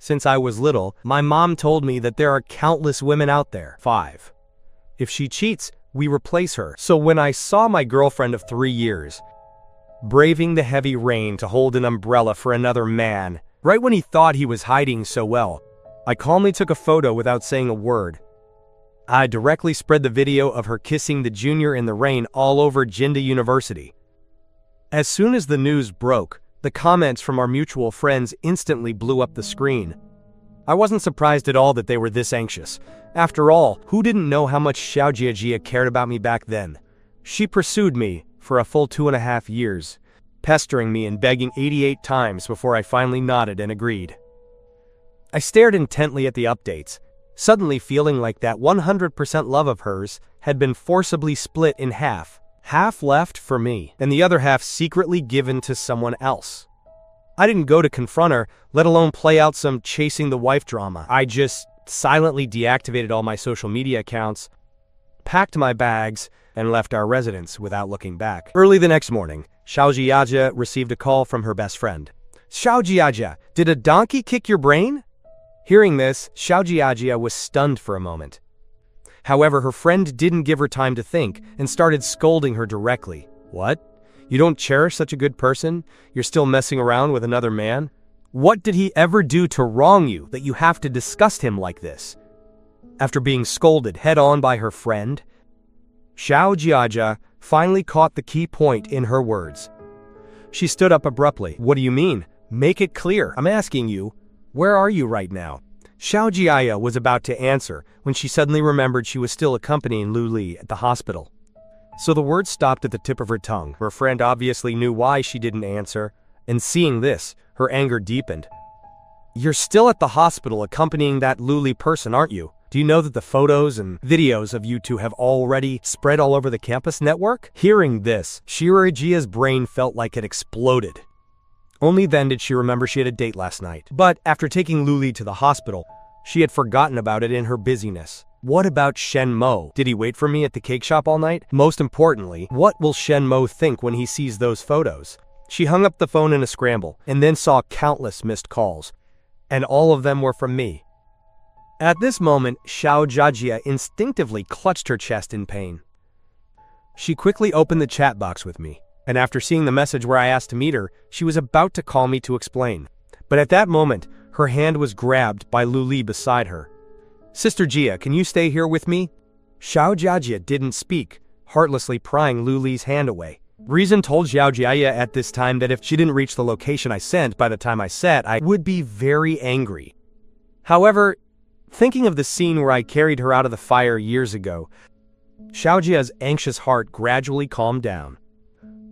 Since I was little, my mom told me that there are countless women out there. 5. If she cheats, we replace her. So when I saw my girlfriend of 3 years braving the heavy rain to hold an umbrella for another man, right when he thought he was hiding so well, I calmly took a photo without saying a word. I directly spread the video of her kissing the junior in the rain all over Jinda University. As soon as the news broke, the comments from our mutual friends instantly blew up the screen. I wasn't surprised at all that they were this anxious. After all, who didn't know how much Xiao Jiajia cared about me back then? She pursued me for a full 2.5 years, pestering me and begging 88 times before I finally nodded and agreed. I stared intently at the updates, suddenly feeling like that 100% love of hers had been forcibly split in half. Half left for me, and the other half secretly given to someone else. I didn't go to confront her, let alone play out some chasing the wife drama. I just silently deactivated all my social media accounts, packed my bags, and left our residence without looking back. Early the next morning, Xiao Jiajia received a call from her best friend. Xiao Jiajia, did a donkey kick your brain? Hearing this, Xiao Jiajia was stunned for a moment. However, her friend didn't give her time to think and started scolding her directly. What? You don't cherish such a good person? You're still messing around with another man? What did he ever do to wrong you that you have to disgust him like this? After being scolded head-on by her friend, Xiao Jiajia finally caught the key point in her words. She stood up abruptly. What do you mean? Make it clear. I'm asking you, where are you right now? Xiao Jiajia was about to answer when she suddenly remembered she was still accompanying Lu Li at the hospital. So the words stopped at the tip of her tongue. Her friend obviously knew why she didn't answer, and seeing this, her anger deepened. You're still at the hospital accompanying that Lu Li person, aren't you? Do you know that the photos and videos of you two have already spread all over the campus network? Hearing this, Shirajia's brain felt like it exploded. Only then did she remember she had a date last night. But after taking Lu Li to the hospital, she had forgotten about it in her busyness. What about Shenmo? Did he wait for me at the cake shop all night? Most importantly, what will Shenmo think when he sees those photos? She hung up the phone in a scramble, and then saw countless missed calls. And all of them were from me. At this moment, Xiao Jiajia instinctively clutched her chest in pain. She quickly opened the chat box with me, and after seeing the message where I asked to meet her, she was about to call me to explain. But at that moment, her hand was grabbed by Lu Li beside her. Sister Jia, can you stay here with me? Xiao Jiajia didn't speak, heartlessly prying Lu Li's hand away. Reason told Xiao Jiajia at this time that if she didn't reach the location I sent by the time I set, I would be very angry. However, thinking of the scene where I carried her out of the fire years ago, Xiao Jia's anxious heart gradually calmed down.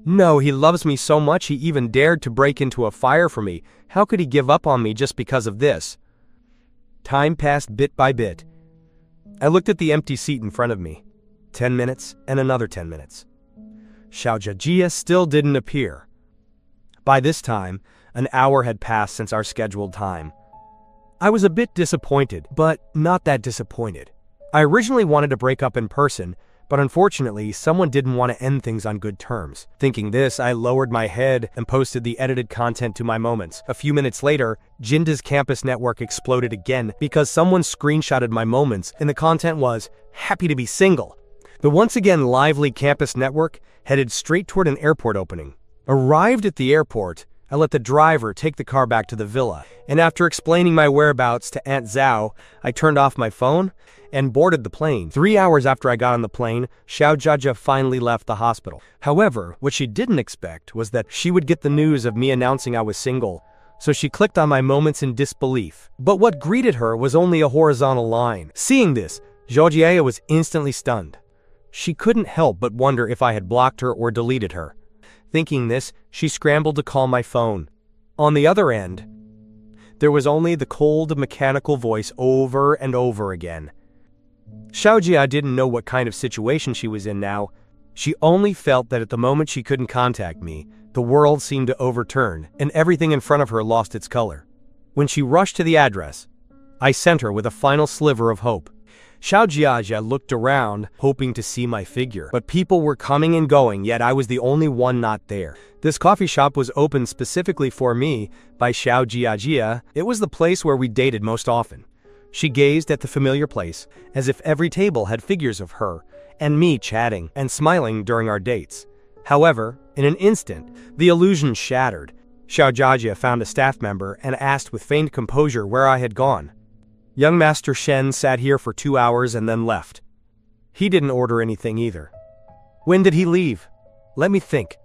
No, he loves me so much he even dared to break into a fire for me. How could he give up on me just because of this? Time passed bit by bit. I looked at the empty seat in front of me. 10 minutes and another 10 minutes. Xiao Jiajia still didn't appear. By this time, an hour had passed since our scheduled time. I was a bit disappointed, but not that disappointed. I originally wanted to break up in person, but unfortunately, someone didn't want to end things on good terms. Thinking this, I lowered my head and posted the edited content to my moments. A few minutes later, Jinda's campus network exploded again because someone screenshotted my moments and the content was, happy to be single. The once again lively campus network headed straight toward an airport opening. Arrived at the airport, I let the driver take the car back to the villa, and after explaining my whereabouts to Aunt Zhao, I turned off my phone and boarded the plane. 3 hours after I got on the plane, Xiao Jiajia finally left the hospital. However, what she didn't expect was that she would get the news of me announcing I was single, so she clicked on my moments in disbelief. But what greeted her was only a horizontal line. Seeing this, Xiao Jiajia was instantly stunned. She couldn't help but wonder if I had blocked her or deleted her. Thinking this, she scrambled to call my phone. On the other end, there was only the cold, mechanical voice over and over again. Xiao Jia didn't know what kind of situation she was in now. She only felt that at the moment she couldn't contact me, the world seemed to overturn, and everything in front of her lost its color. When she rushed to the address, I sent her with a final sliver of hope. Xiao Jiajia looked around, hoping to see my figure. But people were coming and going, yet I was the only one not there. This coffee shop was opened specifically for me by Xiao Jiajia. It was the place where we dated most often. She gazed at the familiar place, as if every table had figures of her and me chatting and smiling during our dates. However, in an instant, the illusion shattered. Xiao Jiajia found a staff member and asked with feigned composure where I had gone. Young Master Shen sat here for 2 hours and then left. He didn't order anything either. When did he leave? Let me think.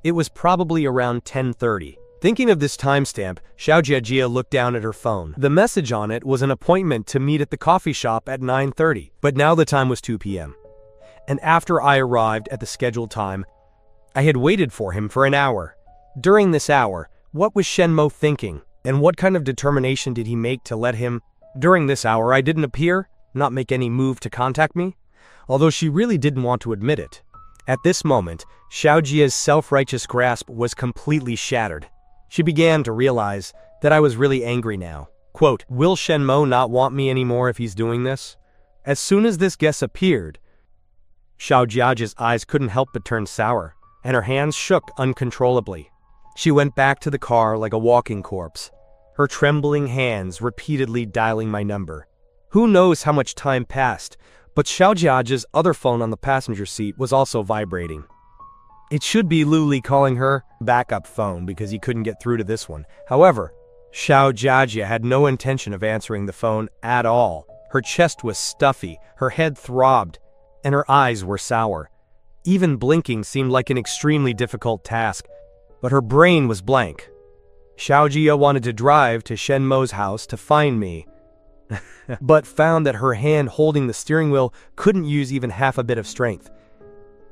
It was probably around 10:30. Thinking of this timestamp, Xiao Jiajia looked down at her phone. The message on it was an appointment to meet at the coffee shop at 9:30, but now the time was 2 p.m. And after I arrived at the scheduled time, I had waited for him for an hour. During this hour, what was Shenmo thinking, and what kind of determination did he make to let him? During this hour, I didn't appear, not make any move to contact me, although she really didn't want to admit it. At this moment, Xiao Jia's self-righteous grasp was completely shattered. She began to realize that I was really angry now. Quote, will Shenmo not want me anymore if he's doing this? As soon as this guess appeared, Xiao Jiajia's eyes couldn't help but turn sour, and her hands shook uncontrollably. She went back to the car like a walking corpse, her trembling hands repeatedly dialing my number. Who knows how much time passed, but Xiao Jiajia's other phone on the passenger seat was also vibrating. It should be Luli calling her backup phone because he couldn't get through to this one. However, Xiao Jiajia had no intention of answering the phone at all. Her chest was stuffy, her head throbbed, and her eyes were sour. Even blinking seemed like an extremely difficult task, but her brain was blank. Xiao Jia wanted to drive to Shenmo's house to find me, but found that her hand holding the steering wheel couldn't use even half a bit of strength.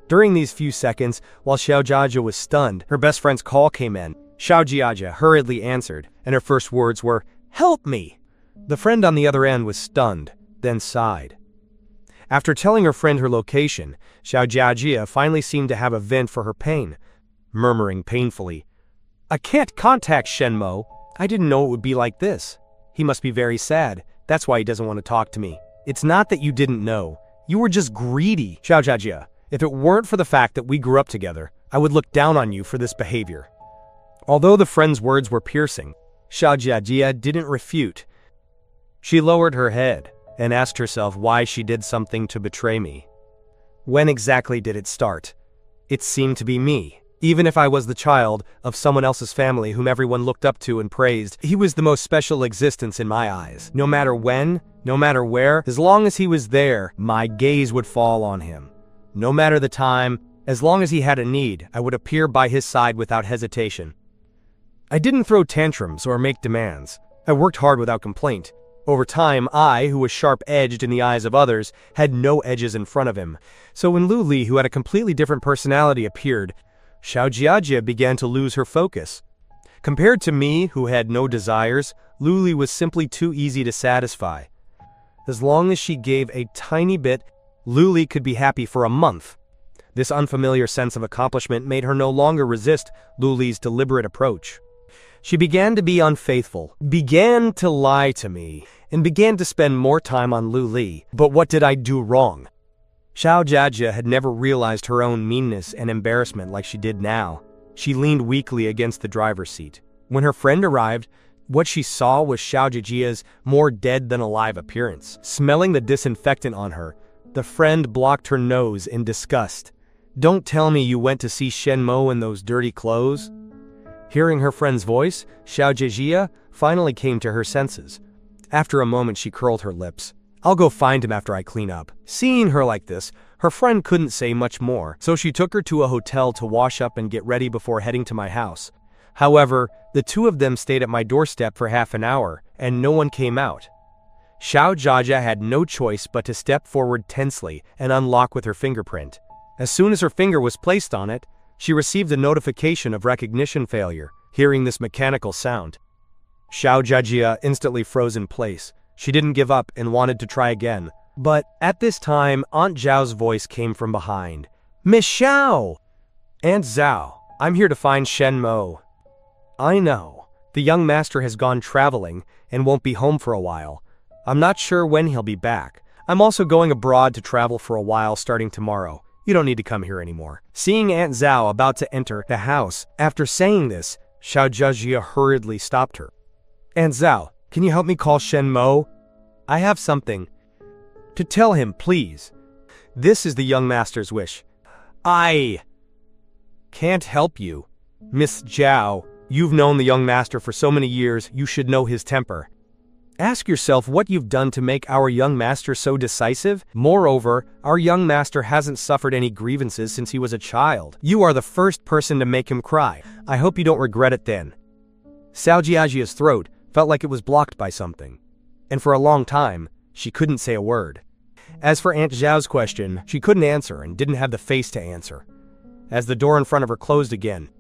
During these few seconds, while Xiao Jiajia was stunned, her best friend's call came in. Xiao Jiajia hurriedly answered, and her first words were, "Help me!" The friend on the other end was stunned, then sighed. After telling her friend her location, Xiao Jiajia finally seemed to have a vent for her pain, murmuring painfully, "I can't contact Shenmo. I didn't know it would be like this. He must be very sad. That's why he doesn't want to talk to me. It's not that you didn't know. You were just greedy." Xiao Jiajia, if it weren't for the fact that we grew up together, I would look down on you for this behavior. Although the friend's words were piercing, Xiao Jiajia didn't refute. She lowered her head and asked herself why she did something to betray me. When exactly did it start? It seemed to be me. Even if I was the child of someone else's family whom everyone looked up to and praised, he was the most special existence in my eyes. No matter when, no matter where, as long as he was there, my gaze would fall on him. No matter the time, as long as he had a need, I would appear by his side without hesitation. I didn't throw tantrums or make demands. I worked hard without complaint. Over time, I, who was sharp-edged in the eyes of others, had no edges in front of him. So when Luli, who had a completely different personality, appeared, Xiao Jiajia began to lose her focus. Compared to me, who had no desires, Luli was simply too easy to satisfy. As long as she gave a tiny bit, Luli could be happy for a month. This unfamiliar sense of accomplishment made her no longer resist Luli's deliberate approach. She began to be unfaithful, began to lie to me, and began to spend more time on Luli. But what did I do wrong? Xiao Jiajia had never realized her own meanness and embarrassment like she did now. She leaned weakly against the driver's seat. When her friend arrived, what she saw was Xiao Jiajia's more dead than alive appearance. Smelling the disinfectant on her, the friend blocked her nose in disgust. "Don't tell me you went to see Shenmo in those dirty clothes?" Hearing her friend's voice, Xiao Jiajia finally came to her senses. After a moment, she curled her lips. "I'll go find him after I clean up." Seeing her like this, her friend couldn't say much more, so she took her to a hotel to wash up and get ready before heading to my house. However, the two of them stayed at my doorstep for half an hour, and no one came out. Xiao Jiajia had no choice but to step forward tensely and unlock with her fingerprint. As soon as her finger was placed on it, she received a notification of recognition failure. Hearing this mechanical sound, Xiao Jiajia instantly froze in place. She didn't give up and wanted to try again. But at this time, Aunt Zhao's voice came from behind. "Miss Xiao!" "Aunt Zhao, I'm here to find Shenmo." "I know. The young master has gone traveling and won't be home for a while. I'm not sure when he'll be back. I'm also going abroad to travel for a while starting tomorrow. You don't need to come here anymore. Seeing Aunt Zhao about to enter the house, after saying this, Xiao Jiajia hurriedly stopped her. Aunt Zhao, can you help me call Shenmo? I have something to tell him, please. This is the young master's wish. I can't help you. Miss Zhao, you've known the young master for so many years, you should know his temper. Ask yourself what you've done to make our young master so decisive. Moreover, our young master hasn't suffered any grievances since he was a child. You are the first person to make him cry. I hope you don't regret it then. Xiao Jiajia's throat felt like it was blocked by something, and for a long time, she couldn't say a word. As for Aunt Zhao's question, she couldn't answer and didn't have the face to answer. As the door in front of her closed again,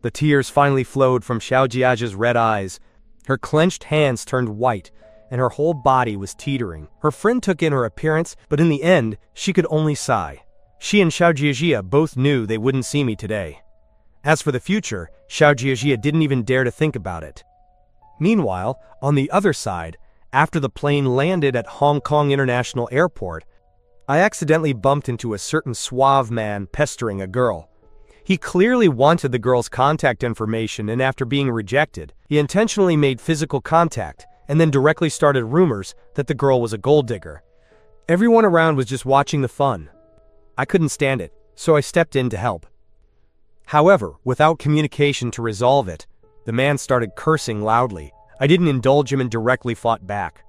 the tears finally flowed from Xiao Jiajia's red eyes. Her clenched hands turned white, and her whole body was teetering. Her friend took in her appearance, but in the end, she could only sigh. She and Xiao Jiajia both knew they wouldn't see me today. As for the future, Xiao Jiajia didn't even dare to think about it. Meanwhile, on the other side, after the plane landed at Hong Kong International Airport, I accidentally bumped into a certain suave man pestering a girl. He clearly wanted the girl's contact information, and after being rejected, he intentionally made physical contact and then directly started rumors that the girl was a gold digger. Everyone around was just watching the fun. I couldn't stand it, so I stepped in to help. However, without communication to resolve it, the man started cursing loudly. I didn't indulge him and directly fought back.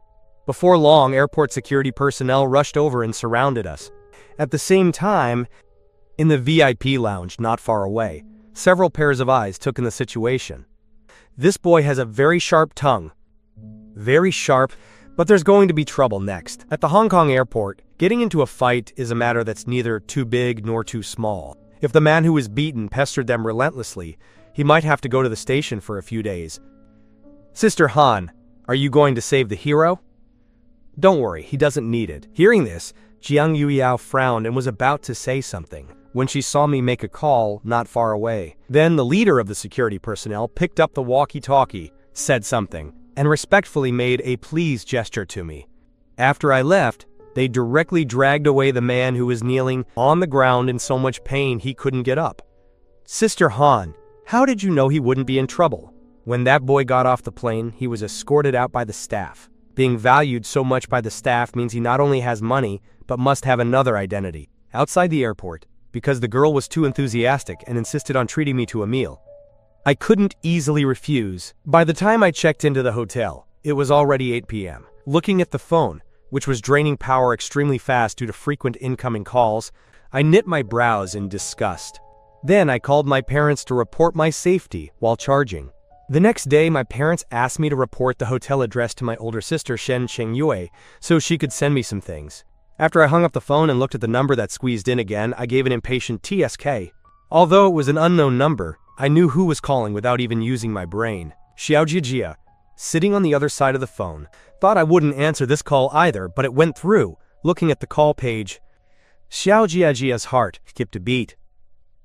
Before long, airport security personnel rushed over and surrounded us. At the same time, in the VIP lounge not far away, several pairs of eyes took in the situation. This boy has a very sharp tongue. Very sharp, but there's going to be trouble next. At the Hong Kong airport, getting into a fight is a matter that's neither too big nor too small. If the man who was beaten pestered them relentlessly, he might have to go to the station for a few days. Sister Han, are you going to save the hero? Don't worry, he doesn't need it. Hearing this, Jiang Yueyao frowned and was about to say something when she saw me make a call not far away. Then the leader of the security personnel picked up the walkie-talkie, said something, and respectfully made a please gesture to me. After I left, they directly dragged away the man who was kneeling on the ground in so much pain he couldn't get up. Sister Han, how did you know he wouldn't be in trouble? When that boy got off the plane, he was escorted out by the staff. Being valued so much by the staff means he not only has money, but must have another identity. Outside the airport, because the girl was too enthusiastic and insisted on treating me to a meal, I couldn't easily refuse. By the time I checked into the hotel, it was already 8 p.m. Looking at the phone, which was draining power extremely fast due to frequent incoming calls, I knit my brows in disgust. Then I called my parents to report my safety while charging. The next day, my parents asked me to report the hotel address to my older sister Shen Chengyue so she could send me some things. After I hung up the phone and looked at the number that squeezed in again, I gave an impatient TSK. Although it was an unknown number, I knew who was calling without even using my brain. Xiao Jiajia, sitting on the other side of the phone, thought I wouldn't answer this call either, but it went through. Looking at the call page, Xiao Jiajia's heart skipped a beat.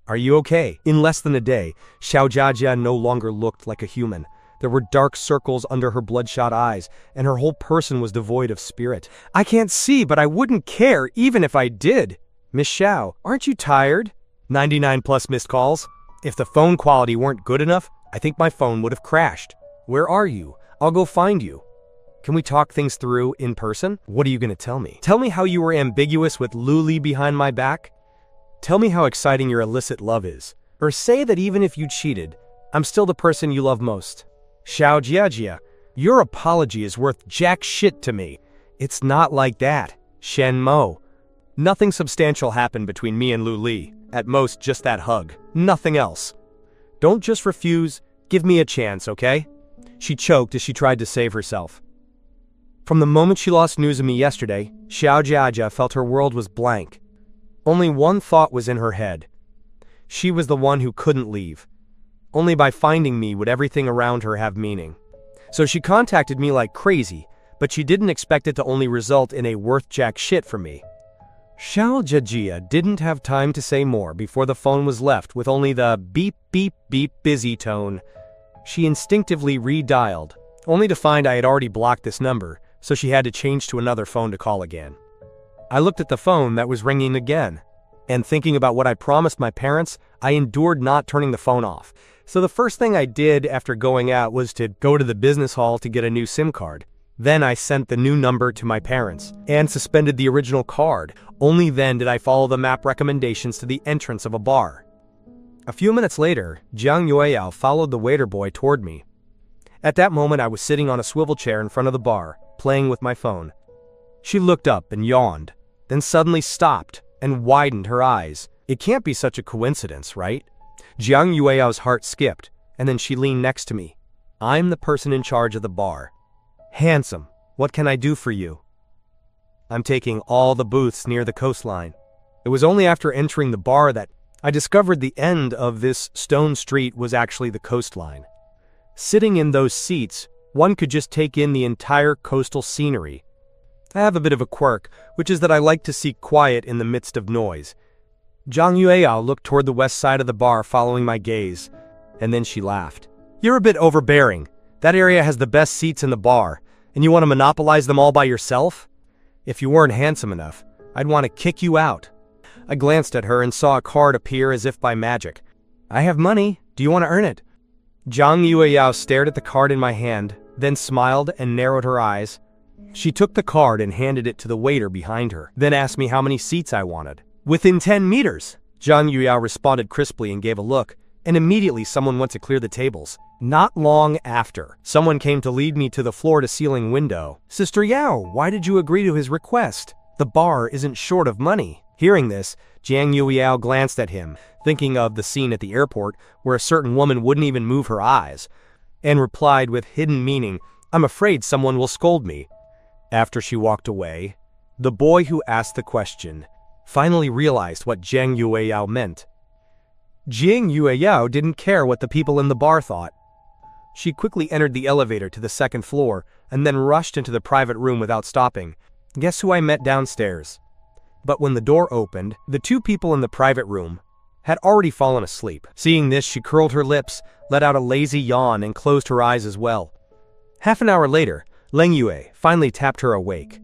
Are you okay? In less than a day, Xiao Jiajia no longer looked like a human. There were dark circles under her bloodshot eyes, and her whole person was devoid of spirit. I can't see, but I wouldn't care even if I did. Miss Xiao, aren't you tired? 99 plus missed calls? If the phone quality weren't good enough, I think my phone would have crashed. Where are you? I'll go find you. Can we talk things through in person? What are you going to tell me? Tell me how you were ambiguous with Luli behind my back? Tell me how exciting your illicit love is. Or say that even if you cheated, I'm still the person you love most. Xiao Jiajia, your apology is worth jack shit to me. It's not like that, Shenmo. Nothing substantial happened between me and Lu Li. At most, just that hug. Nothing else. Don't just refuse. Give me a chance, okay? She choked as she tried to save herself. From the moment she lost news of me yesterday, Xiao Jiajia felt her world was blank. Only one thought was in her head. She was the one who couldn't leave. Only by finding me would everything around her have meaning. So she contacted me like crazy, but she didn't expect it to only result in a worth jack shit for me. Xiao Jiajia didn't have time to say more before the phone was left with only the beep beep beep busy tone. She instinctively redialed, only to find I had already blocked this number, so she had to change to another phone to call again. I looked at the phone that was ringing again. And thinking about what I promised my parents, I endured not turning the phone off. So the first thing I did after going out was to go to the business hall to get a new SIM card. Then I sent the new number to my parents and suspended the original card. Only then did I follow the map recommendations to the entrance of a bar. A few minutes later, Jiang Yueyao followed the waiter boy toward me. At that moment, I was sitting on a swivel chair in front of the bar, playing with my phone. She looked up and yawned, then suddenly stopped and widened her eyes. It can't be such a coincidence, right? Jiang Yueyao's heart skipped, and then she leaned next to me. I'm the person in charge of the bar. Handsome, what can I do for you? I'm taking all the booths near the coastline. It was only after entering the bar that I discovered the end of this stone street was actually the coastline. Sitting in those seats, one could just take in the entire coastal scenery. I have a bit of a quirk, which is that I like to seek quiet in the midst of noise. Jiang Yueyao looked toward the west side of the bar following my gaze, and then she laughed. You're a bit overbearing. That area has the best seats in the bar, and you want to monopolize them all by yourself? If you weren't handsome enough, I'd want to kick you out. I glanced at her and saw a card appear as if by magic. I have money. Do you want to earn it? Jiang Yueyao stared at the card in my hand, then smiled and narrowed her eyes. She took the card and handed it to the waiter behind her, then asked me how many seats I wanted. Within 10 meters, Jiang Yueyao responded crisply and gave a look, and immediately someone went to clear the tables. Not long after, someone came to lead me to the floor-to-ceiling window. Sister Yao, why did you agree to his request? The bar isn't short of money. Hearing this, Jiang Yueyao glanced at him, thinking of the scene at the airport where a certain woman wouldn't even move her eyes, and replied with hidden meaning, I'm afraid someone will scold me. After she walked away, the boy who asked the question finally realized what Jiang Yueyao meant. Jiang Yueyao didn't care what the people in the bar thought. She quickly entered the elevator to the second floor and then rushed into the private room without stopping. Guess who I met downstairs? But when the door opened, the two people in the private room had already fallen asleep. Seeing this, she curled her lips, let out a lazy yawn, and closed her eyes as well. Half an hour later, Leng Yue finally tapped her awake.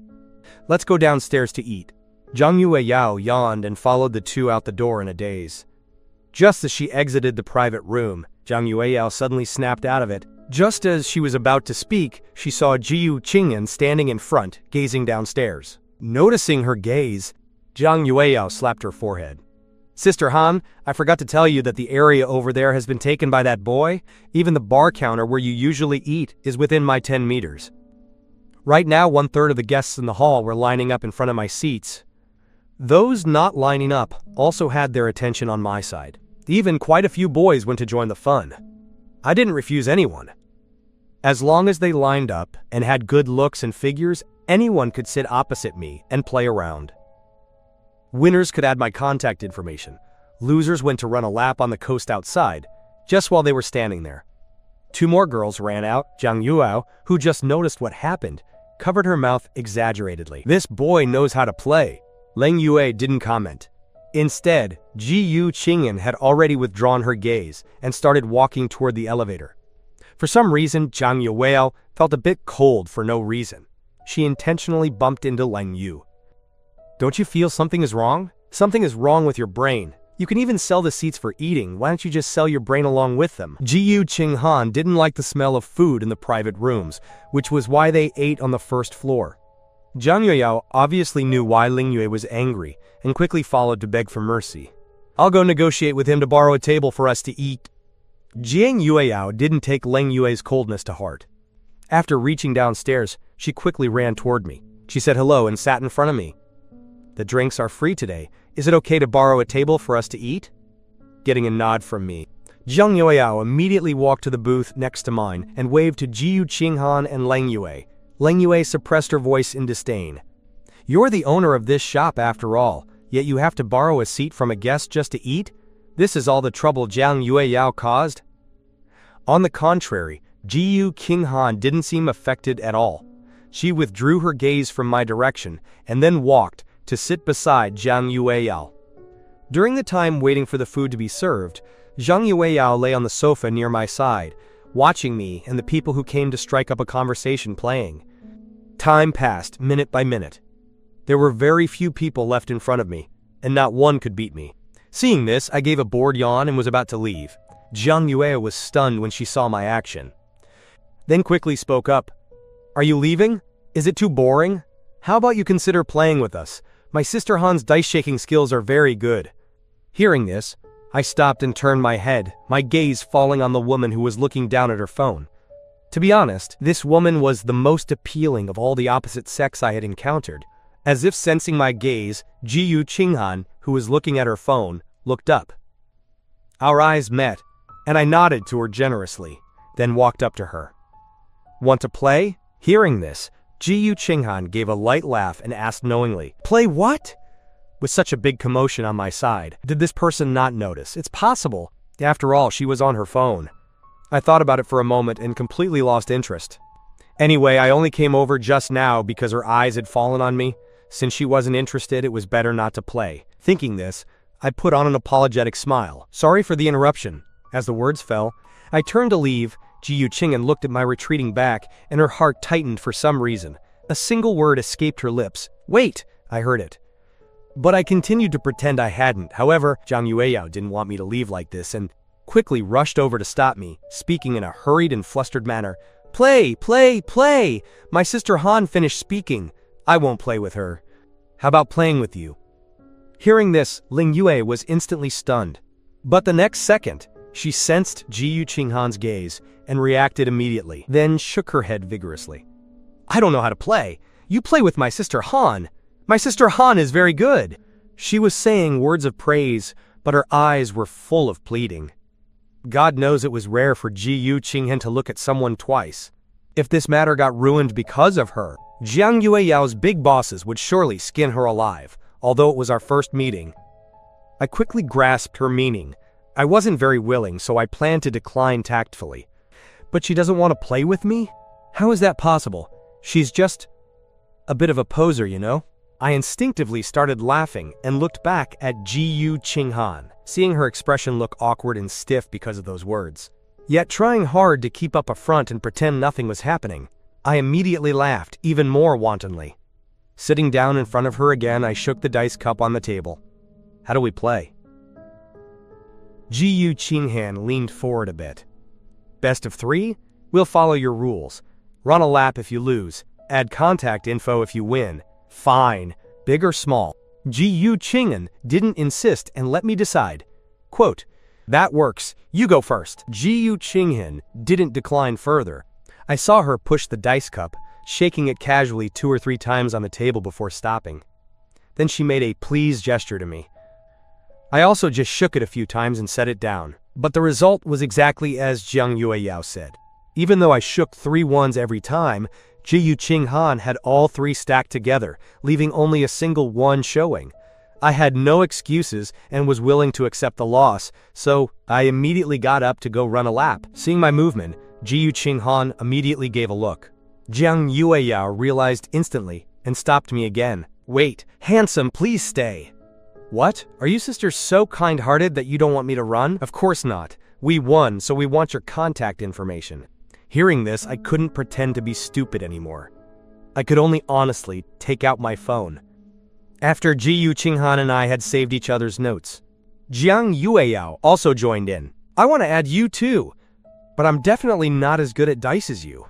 Let's go downstairs to eat. Jiang Yueyao yawned and followed the two out the door in a daze. Just as she exited the private room, Jiang Yueyao suddenly snapped out of it. Just as she was about to speak, she saw Jiyu Qingyan standing in front, gazing downstairs. Noticing her gaze, Jiang Yueyao slapped her forehead. Sister Han, I forgot to tell you that the area over there has been taken by that boy. Even the bar counter where you usually eat is within my 10 meters. Right now, 1/3 of the guests in the hall were lining up in front of my seats. Those not lining up also had their attention on my side. Even quite a few boys went to join the fun. I didn't refuse anyone. As long as they lined up and had good looks and figures, anyone could sit opposite me and play around. Winners could add my contact information. Losers went to run a lap on the coast outside, just while they were standing there. Two more girls ran out. Jiang Yueyao, who just noticed what happened, covered her mouth exaggeratedly. This boy knows how to play. Leng Yue didn't comment. Instead, Jiyu Qingyan had already withdrawn her gaze and started walking toward the elevator. For some reason, Jiang Yueyao felt a bit cold for no reason. She intentionally bumped into Leng Yu. Don't you feel something is wrong? Something is wrong with your brain. You can even sell the seats for eating. Why don't you just sell your brain along with them? Jiyu Qinghan didn't like the smell of food in the private rooms, which was why they ate on the first floor. Jiang Yueyao obviously knew why Leng Yue was angry and quickly followed to beg for mercy. I'll go negotiate with him to borrow a table for us to eat. Jiang Yueyao didn't take Leng Yue's coldness to heart. After reaching downstairs, she quickly ran toward me. She said hello and sat in front of me. The drinks are free today. Is it okay to borrow a table for us to eat? Getting a nod from me, Jiang Yueyao immediately walked to the booth next to mine and waved to Jiyu Qinghan and Leng Yue. Leng Yue suppressed her voice in disdain. You're the owner of this shop after all, yet you have to borrow a seat from a guest just to eat? This is all the trouble Jiang Yueyao caused? On the contrary, Jiyu Qinghan didn't seem affected at all. She withdrew her gaze from my direction and then walked to sit beside Jiang Yueyao. During the time waiting for the food to be served, Jiang Yueyao lay on the sofa near my side, watching me and the people who came to strike up a conversation playing. Time passed, minute by minute. There were very few people left in front of me, and not one could beat me. Seeing this, I gave a bored yawn and was about to leave. Jiang Yue was stunned when she saw my action. Then quickly spoke up. "Are you leaving? Is it too boring? How about you consider playing with us? My sister Han's dice-shaking skills are very good." Hearing this, I stopped and turned my head, my gaze falling on the woman who was looking down at her phone. To be honest, this woman was the most appealing of all the opposite sex I had encountered. As if sensing my gaze, Jiyu Qinghan, who was looking at her phone, looked up. Our eyes met, and I nodded to her generously, then walked up to her. "Want to play?" Hearing this, Jiyu Qinghan gave a light laugh and asked knowingly, "Play what?" With such a big commotion on my side, did this person not notice? It's possible. After all, she was on her phone. I thought about it for a moment and completely lost interest. Anyway, I only came over just now because her eyes had fallen on me. Since she wasn't interested, it was better not to play. Thinking this, I put on an apologetic smile. "Sorry for the interruption." As the words fell, I turned to leave. Jiyu Qinghan looked at my retreating back, and her heart tightened for some reason. A single word escaped her lips. "Wait!" I heard it. But I continued to pretend I hadn't. However, Jiang Yueyao didn't want me to leave like this and quickly rushed over to stop me, speaking in a hurried and flustered manner. "Play, play, play! My sister Han finished speaking. I won't play with her. How about playing with you?" Hearing this, Ling Yue was instantly stunned. But the next second, she sensed Jiyu Qinghan's gaze and reacted immediately, then shook her head vigorously. "I don't know how to play. You play with my sister Han. My sister Han is very good." She was saying words of praise, but her eyes were full of pleading. God knows it was rare for Jiyu Qinghan to look at someone twice. If this matter got ruined because of her, Jiang Yueyao's big bosses would surely skin her alive, although it was our first meeting. I quickly grasped her meaning. I wasn't very willing, so I planned to decline tactfully. "But she doesn't want to play with me? How is that possible? She's just a bit of a poser, you know?" I instinctively started laughing and looked back at Jiyu Qinghan, seeing her expression look awkward and stiff because of those words. Yet trying hard to keep up a front and pretend nothing was happening, I immediately laughed even more wantonly. Sitting down in front of her again, I shook the dice cup on the table. "How do we play?" Jiyu Qinghan leaned forward a bit. "Best of 3? We'll follow your rules. Run a lap if you lose. Add contact info if you win. Fine. Big or small?" Jiyu Qinghan didn't insist and let me decide. Quote, "That works. You go first." Jiyu Qinghan didn't decline further. I saw her push the dice cup, shaking it casually 2 or 3 times on the table before stopping. Then she made a please gesture to me. I also just shook it a few times and set it down. But the result was exactly as Jiang Yueyao said. Even though I shook 3 ones every time, Jiyu Qinghan had all 3 stacked together, leaving only a single 1 showing. I had no excuses and was willing to accept the loss, so I immediately got up to go run a lap. Seeing my movement, Jiyu Qinghan immediately gave a look. Jiang Yueyao realized instantly and stopped me again. "Wait, handsome, please stay." "What? Are you sisters so kind-hearted that you don't want me to run?" "Of course not. We won, so we want your contact information." Hearing this, I couldn't pretend to be stupid anymore. I could only honestly take out my phone. After Jiyu Qinghan and I had saved each other's notes, Jiang Yueyao also joined in. "I want to add you too, but I'm definitely not as good at dice as you.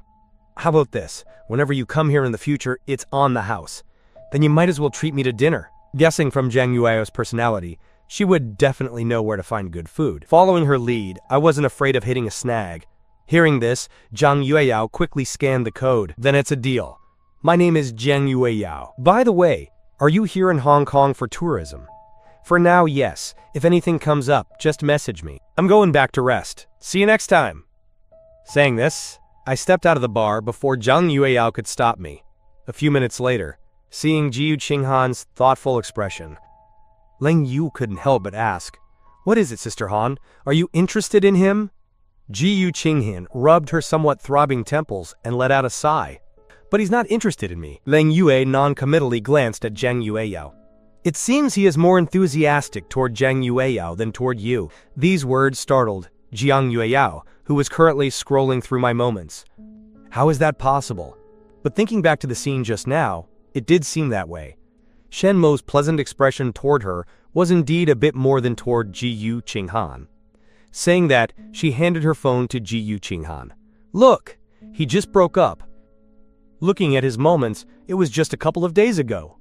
How about this? Whenever you come here in the future, it's on the house. Then you might as well treat me to dinner." Guessing from Jiang Yueyao's personality, she would definitely know where to find good food. Following her lead, I wasn't afraid of hitting a snag. Hearing this, Jiang Yueyao quickly scanned the code. "Then it's a deal. My name is Jiang Yueyao. By the way, are you here in Hong Kong for tourism?" "For now, yes. If anything comes up, just message me. I'm going back to rest. See you next time." Saying this, I stepped out of the bar before Jiang Yueyao could stop me. A few minutes later, seeing Jiyu Qinghan's thoughtful expression, Ling Yu couldn't help but ask, "What is it, Sister Han? Are you interested in him?" Jiyu Qinghan rubbed her somewhat throbbing temples and let out a sigh. "But he's not interested in me." Ling Yue non-committally glanced at Jiang Yueyao. "It seems he is more enthusiastic toward Jiang Yueyao than toward you." These words startled Jiang Yueyao, who was currently scrolling through my moments. How is that possible? But thinking back to the scene just now, it did seem that way. Shenmo's pleasant expression toward her was indeed a bit more than toward Ji Qinghan. Saying that, she handed her phone to Ji Qinghan. Look, he just broke up. Looking at his moments, it was just a couple of days ago.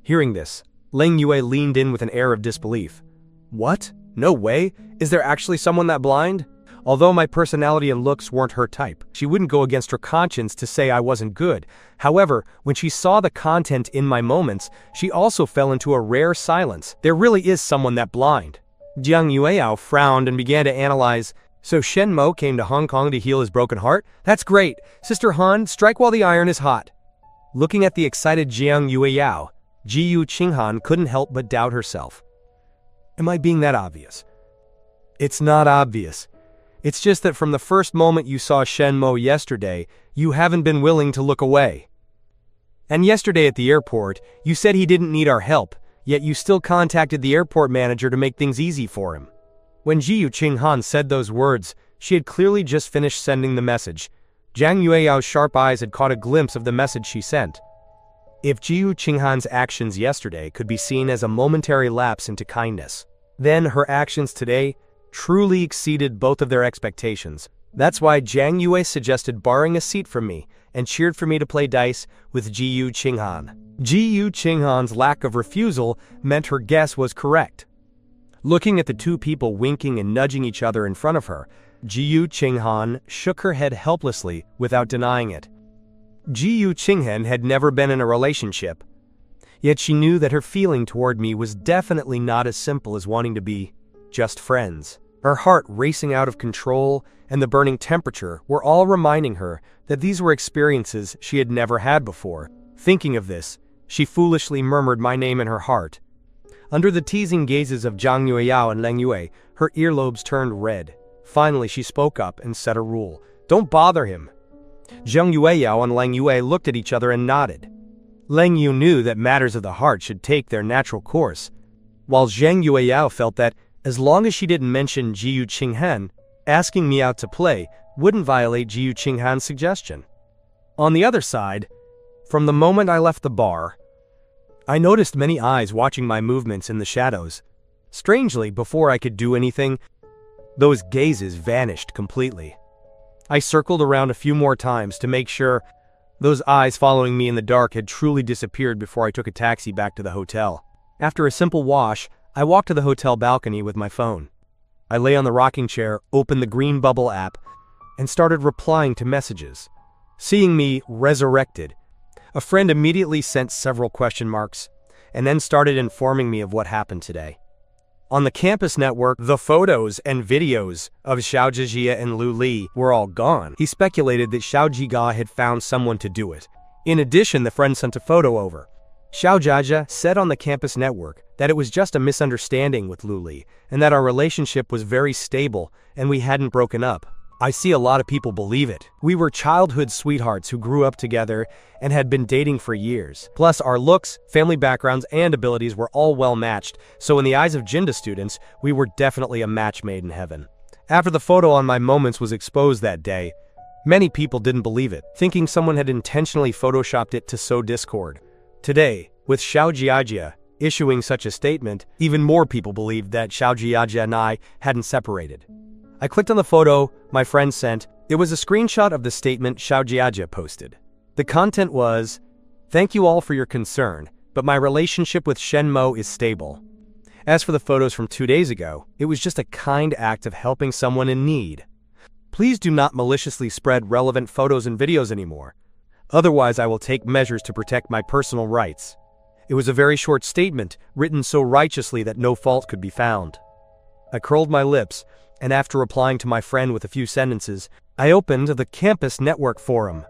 Hearing this, Leng Yue leaned in with an air of disbelief. What? No way? Is there actually someone that blind? Although my personality and looks weren't her type, she wouldn't go against her conscience to say I wasn't good. However, when she saw the content in my moments, she also fell into a rare silence. There really is someone that blind. Jiang Yueyao frowned and began to analyze. So Shenmo came to Hong Kong to heal his broken heart? That's great. Sister Han, strike while the iron is hot. Looking at the excited Jiang Yueyao, Ji Qinghan couldn't help but doubt herself. Am I being that obvious? It's not obvious. It's just that from the first moment you saw Shenmo yesterday, you haven't been willing to look away. And yesterday at the airport, you said he didn't need our help, yet you still contacted the airport manager to make things easy for him. When Ji Qinghan said those words, she had clearly just finished sending the message. Jiang Yueyao's sharp eyes had caught a glimpse of the message she sent. If Ji Qinghan's actions yesterday could be seen as a momentary lapse into kindness, then her actions today truly exceeded both of their expectations. That's why Jiang Yue suggested borrowing a seat from me and cheered for me to play dice with Ji Qinghan. Ji Qinghan's lack of refusal meant her guess was correct. Looking at the two people winking and nudging each other in front of her, Ji Qinghan shook her head helplessly without denying it. Ji Qinghan had never been in a relationship, yet she knew that her feeling toward me was definitely not as simple as wanting to be just friends. Her heart racing out of control and the burning temperature were all reminding her that these were experiences she had never had before. Thinking of this, she foolishly murmured my name in her heart. Under the teasing gazes of Jiang Yueyao and Leng Yue, her earlobes turned red. Finally, she spoke up and set a rule. Don't bother him. Jiang Yueyao and Leng Yue looked at each other and nodded. Leng Yue knew that matters of the heart should take their natural course, while Jiang Yueyao felt that, as long as she didn't mention Ji Qinghan, asking me out to play wouldn't violate Ji Qinghan's suggestion. On the other side, from the moment I left the bar, I noticed many eyes watching my movements in the shadows. Strangely, before I could do anything, those gazes vanished completely. I circled around a few more times to make sure those eyes following me in the dark had truly disappeared before I took a taxi back to the hotel. After a simple wash, I walked to the hotel balcony with my phone. I lay on the rocking chair, opened the Green Bubble app, and started replying to messages. Seeing me resurrected, a friend immediately sent several question marks, and then started informing me of what happened today. On the campus network, the photos and videos of Xiao Zhijia and Lu Li were all gone. He speculated that Xiao Jiga had found someone to do it. In addition, the friend sent a photo over. Xiao Jiajia said on the campus network that it was just a misunderstanding with Lu Li, and that our relationship was very stable and we hadn't broken up. I see a lot of people believe it. We were childhood sweethearts who grew up together and had been dating for years. Plus, our looks, family backgrounds, and abilities were all well matched, so in the eyes of Jinda students, we were definitely a match made in heaven. After the photo on my moments was exposed that day, many people didn't believe it, thinking someone had intentionally photoshopped it to sow discord. Today, with Xiao Jiajia issuing such a statement, even more people believed that Xiao Jiajia and I hadn't separated. I clicked on the photo my friend sent. It was a screenshot of the statement Xiao Jiajia posted. The content was, "Thank you all for your concern, but my relationship with Shenmo is stable." As for the photos from 2 days ago, it was just a kind act of helping someone in need. Please do not maliciously spread relevant photos and videos anymore. Otherwise, I will take measures to protect my personal rights. It was a very short statement, written so righteously that no fault could be found. I curled my lips, and after replying to my friend with a few sentences, I opened the campus network forum.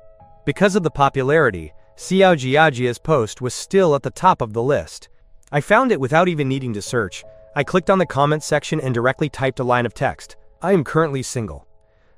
Because of the popularity, Xiao Jiajia's post was still at the top of the list. I found it without even needing to search. I clicked on the comments section and directly typed a line of text. I am currently single.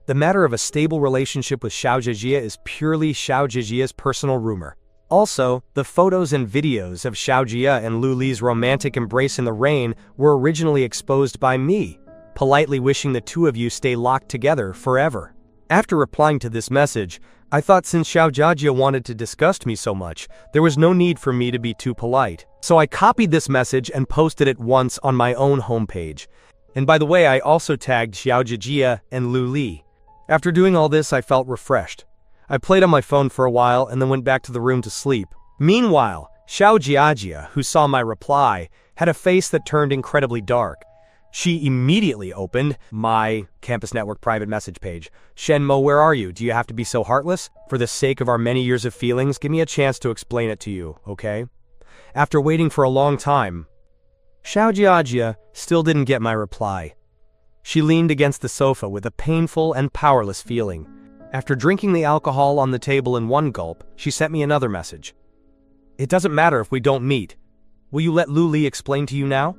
The matter of a stable relationship with Xiao Zhijia is purely Xiao Zhijia's personal rumor. Also, the photos and videos of Xiao Jia and Lu Li's romantic embrace in the rain were originally exposed by me, politely wishing the two of you stay locked together forever. After replying to this message, I thought since Xiao Jiajia wanted to disgust me so much, there was no need for me to be too polite. So I copied this message and posted it once on my own homepage. And by the way, I also tagged Xiao Jiajia and Lu Li. After doing all this, I felt refreshed. I played on my phone for a while and then went back to the room to sleep. Meanwhile, Xiao Jiajia, who saw my reply, had a face that turned incredibly dark. She immediately opened my Campus Network private message page. Shenmo, where are you? Do you have to be so heartless? For the sake of our many years of feelings, give me a chance to explain it to you, okay? After waiting for a long time, Xiao Jiajia still didn't get my reply. She leaned against the sofa with a painful and powerless feeling. After drinking the alcohol on the table in one gulp, she sent me another message. It doesn't matter if we don't meet. Will you let Lu Li explain to you now?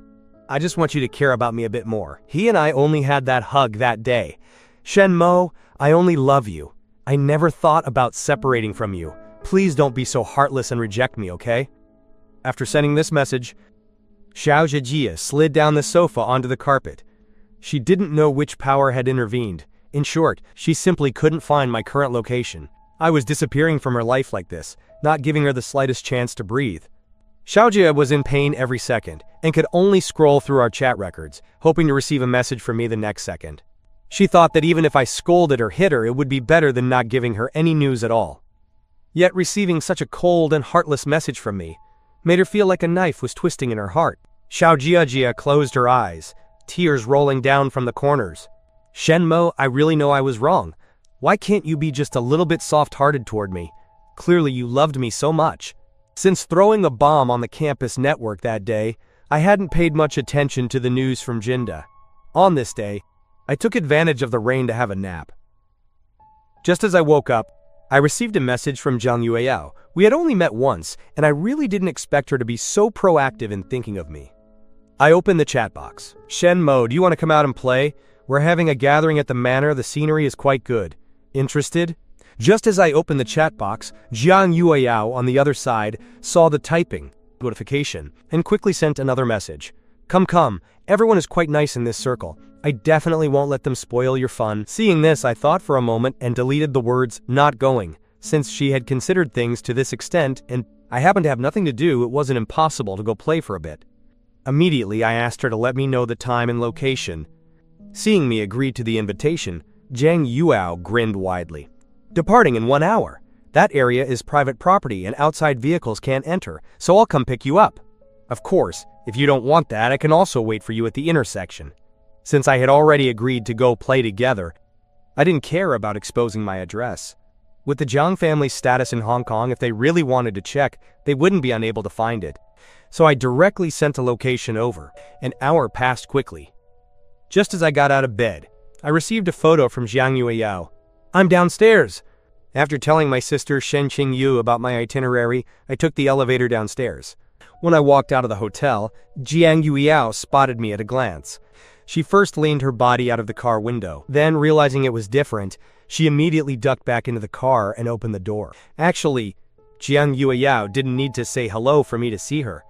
I just want you to care about me a bit more. He and I only had that hug that day. Shenmo, I only love you. I never thought about separating from you. Please don't be so heartless and reject me, okay? After sending this message, Xiao Jiajia slid down the sofa onto the carpet. She didn't know which power had intervened. In short, she simply couldn't find my current location. I was disappearing from her life like this, not giving her the slightest chance to breathe. Xiaojia was in pain every second, and could only scroll through our chat records, hoping to receive a message from me the next second. She thought that even if I scolded or hit her, it would be better than not giving her any news at all. Yet receiving such a cold and heartless message from me made her feel like a knife was twisting in her heart. Xiao Jiajia closed her eyes, tears rolling down from the corners. Shenmo, I really know I was wrong. Why can't you be just a little bit soft-hearted toward me? Clearly you loved me so much. Since throwing a bomb on the campus network that day, I hadn't paid much attention to the news from Jinda. On this day, I took advantage of the rain to have a nap. Just as I woke up, I received a message from Zhang Yueyao. We had only met once, and I really didn't expect her to be so proactive in thinking of me. I opened the chat box. Shenmo, do you want to come out and play? We're having a gathering at the manor, the scenery is quite good. Interested? Just as I opened the chat box, Zhang Yueyao on the other side saw the typing notification and quickly sent another message. Come, everyone is quite nice in this circle. I definitely won't let them spoil your fun. Seeing this, I thought for a moment and deleted the words not going. Since she had considered things to this extent and I happened to have nothing to do, it wasn't impossible to go play for a bit. Immediately, I asked her to let me know the time and location. Seeing me agree to the invitation, Zhang Yueyao grinned widely. Departing in 1 hour. That area is private property and outside vehicles can't enter, so I'll come pick you up. Of course, if you don't want that, I can also wait for you at the intersection. Since I had already agreed to go play together, I didn't care about exposing my address. With the Jiang family's status in Hong Kong, if they really wanted to check, they wouldn't be unable to find it. So I directly sent a location over. An hour passed quickly. Just as I got out of bed, I received a photo from Zhang Yueyao. I'm downstairs. After telling my sister Shen Qingyu about my itinerary, I took the elevator downstairs. When I walked out of the hotel, Zhang Yueyao spotted me at a glance. She first leaned her body out of the car window. Then, realizing it was different, she immediately ducked back into the car and opened the door. Actually, Zhang Yueyao didn't need to say hello for me to see her.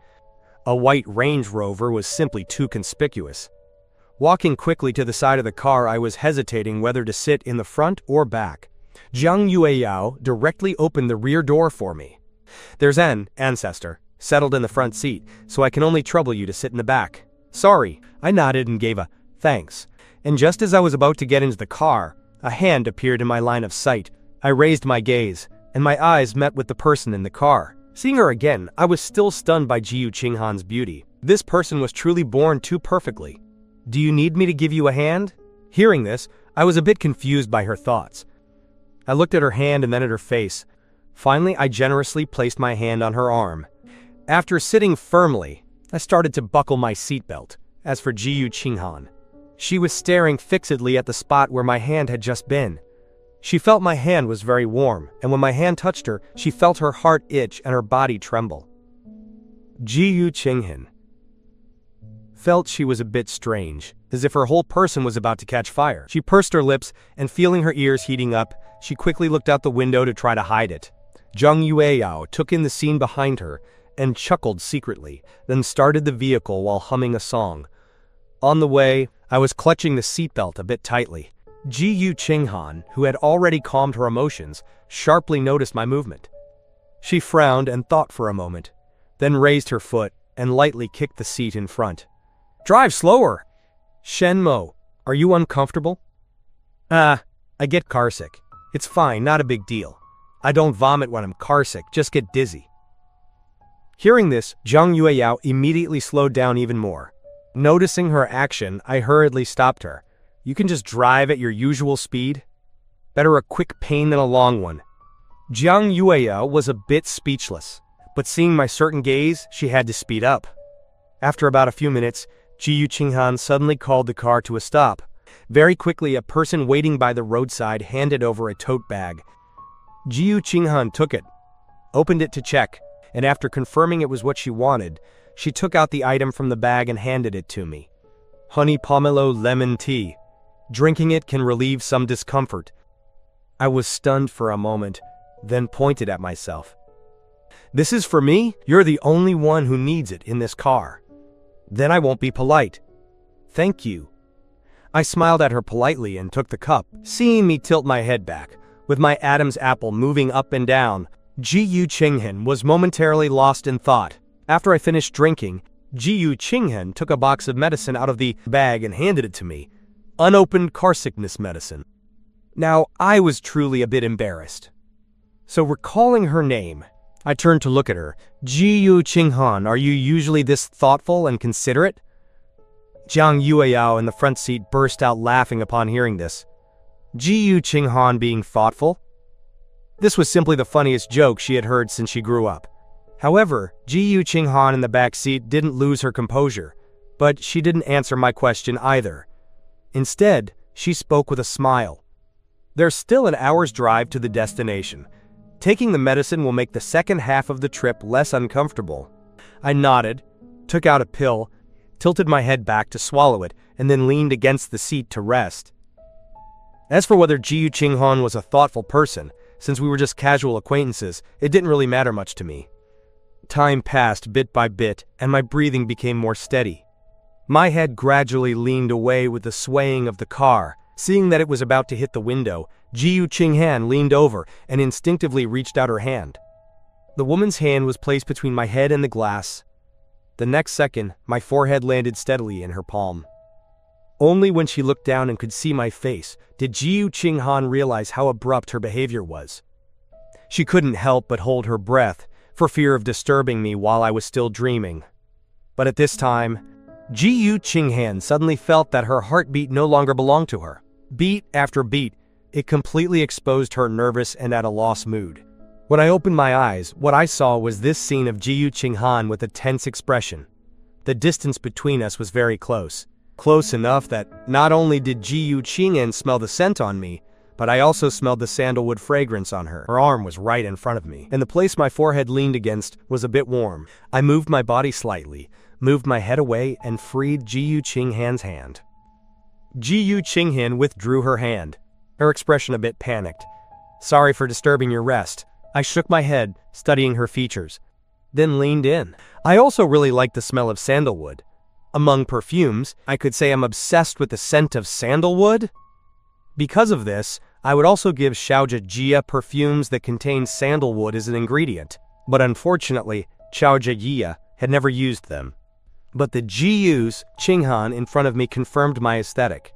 A white Range Rover was simply too conspicuous. Walking quickly to the side of the car, I was hesitating whether to sit in the front or back. Zhang Yueyao directly opened the rear door for me. There's an ancestor settled in the front seat, so I can only trouble you to sit in the back. Sorry, I nodded and gave a thanks. And just as I was about to get into the car, a hand appeared in my line of sight. I raised my gaze, and my eyes met with the person in the car. Seeing her again, I was still stunned by Jiyu Qinghan's beauty. This person was truly born too perfectly. Do you need me to give you a hand? Hearing this, I was a bit confused by her thoughts. I looked at her hand and then at her face. Finally, I generously placed my hand on her arm. After sitting firmly, I started to buckle my seatbelt. As for Jiyu Qinghan, she was staring fixedly at the spot where my hand had just been. She felt my hand was very warm, and when my hand touched her, she felt her heart itch and her body tremble. Jiyu Qinghan felt she was a bit strange, as if her whole person was about to catch fire. She pursed her lips, and feeling her ears heating up, she quickly looked out the window to try to hide it. Zhang Yueyao took in the scene behind her and chuckled secretly, then started the vehicle while humming a song. On the way, I was clutching the seatbelt a bit tightly. Ji Yu Qinghan, who had already calmed her emotions, sharply noticed my movement. She frowned and thought for a moment, then raised her foot and lightly kicked the seat in front. "Drive slower! Shenmo, are you uncomfortable?" I get carsick. It's fine, not a big deal. I don't vomit when I'm carsick, just get dizzy." Hearing this, Zhang Yueyao immediately slowed down even more. Noticing her action, I hurriedly stopped her. "You can just drive at your usual speed? Better a quick pain than a long one." Zhang Yueyao was a bit speechless, but seeing my certain gaze, she had to speed up. After about a few minutes, Ji Yu Qinghan suddenly called the car to a stop. Very quickly, a person waiting by the roadside handed over a tote bag. Ji Yu Qinghan took it, opened it to check, and after confirming it was what she wanted, she took out the item from the bag and handed it to me. Honey pomelo lemon tea. Drinking it can relieve some discomfort. I was stunned for a moment, then pointed at myself. "This is for me? You're the only one who needs it in this car. Then I won't be polite. Thank you." I smiled at her politely and took the cup, seeing me tilt my head back, with my Adam's apple moving up and down. Ji Yu Qinghan was momentarily lost in thought. After I finished drinking, Ji Yu Qinghan took a box of medicine out of the bag and handed it to me. Unopened car sickness medicine. Now, I was truly a bit embarrassed. So recalling her name, I turned to look at her. "Ji Yu Qinghan, are you usually this thoughtful and considerate?" Zhang Yueyao in the front seat burst out laughing upon hearing this. Ji Yu Qinghan being thoughtful? This was simply the funniest joke she had heard since she grew up. However, Ji Yu Qinghan in the back seat didn't lose her composure, but she didn't answer my question either. Instead, she spoke with a smile. "There's still an hour's drive to the destination. Taking the medicine will make the second half of the trip less uncomfortable." I nodded, took out a pill, tilted my head back to swallow it, and then leaned against the seat to rest. As for whether Ji Yu Qinghan was a thoughtful person, since we were just casual acquaintances, it didn't really matter much to me. Time passed bit by bit, and my breathing became more steady. My head gradually leaned away with the swaying of the car. Seeing that it was about to hit the window, Ji Yu Qinghan leaned over and instinctively reached out her hand. The woman's hand was placed between my head and the glass. The next second, my forehead landed steadily in her palm. Only when she looked down and could see my face did Ji Yu Qinghan realize how abrupt her behavior was. She couldn't help but hold her breath, for fear of disturbing me while I was still dreaming. But at this time, Ji Yu Qinghan suddenly felt that her heartbeat no longer belonged to her. Beat after beat, it completely exposed her nervous and at a loss mood. When I opened my eyes, what I saw was this scene of Ji Yu Qinghan with a tense expression. The distance between us was very close. Close enough that not only did Ji Yu Qinghan smell the scent on me, but I also smelled the sandalwood fragrance on her. Her arm was right in front of me, and the place my forehead leaned against was a bit warm. I moved my body slightly, moved my head away, and freed Ji Yu Qinghan's hand. Ji Yu Qinghan withdrew her hand, her expression a bit panicked. "Sorry for disturbing your rest." I shook my head, studying her features, then leaned in. I also really liked the smell of sandalwood. Among perfumes, I could say I'm obsessed with the scent of sandalwood. Because of this, I would also give Xiaojia Jia perfumes that contain sandalwood as an ingredient, but unfortunately, Xiaojia Jia had never used them. But the Ji Yu Qinghan in front of me confirmed my aesthetic.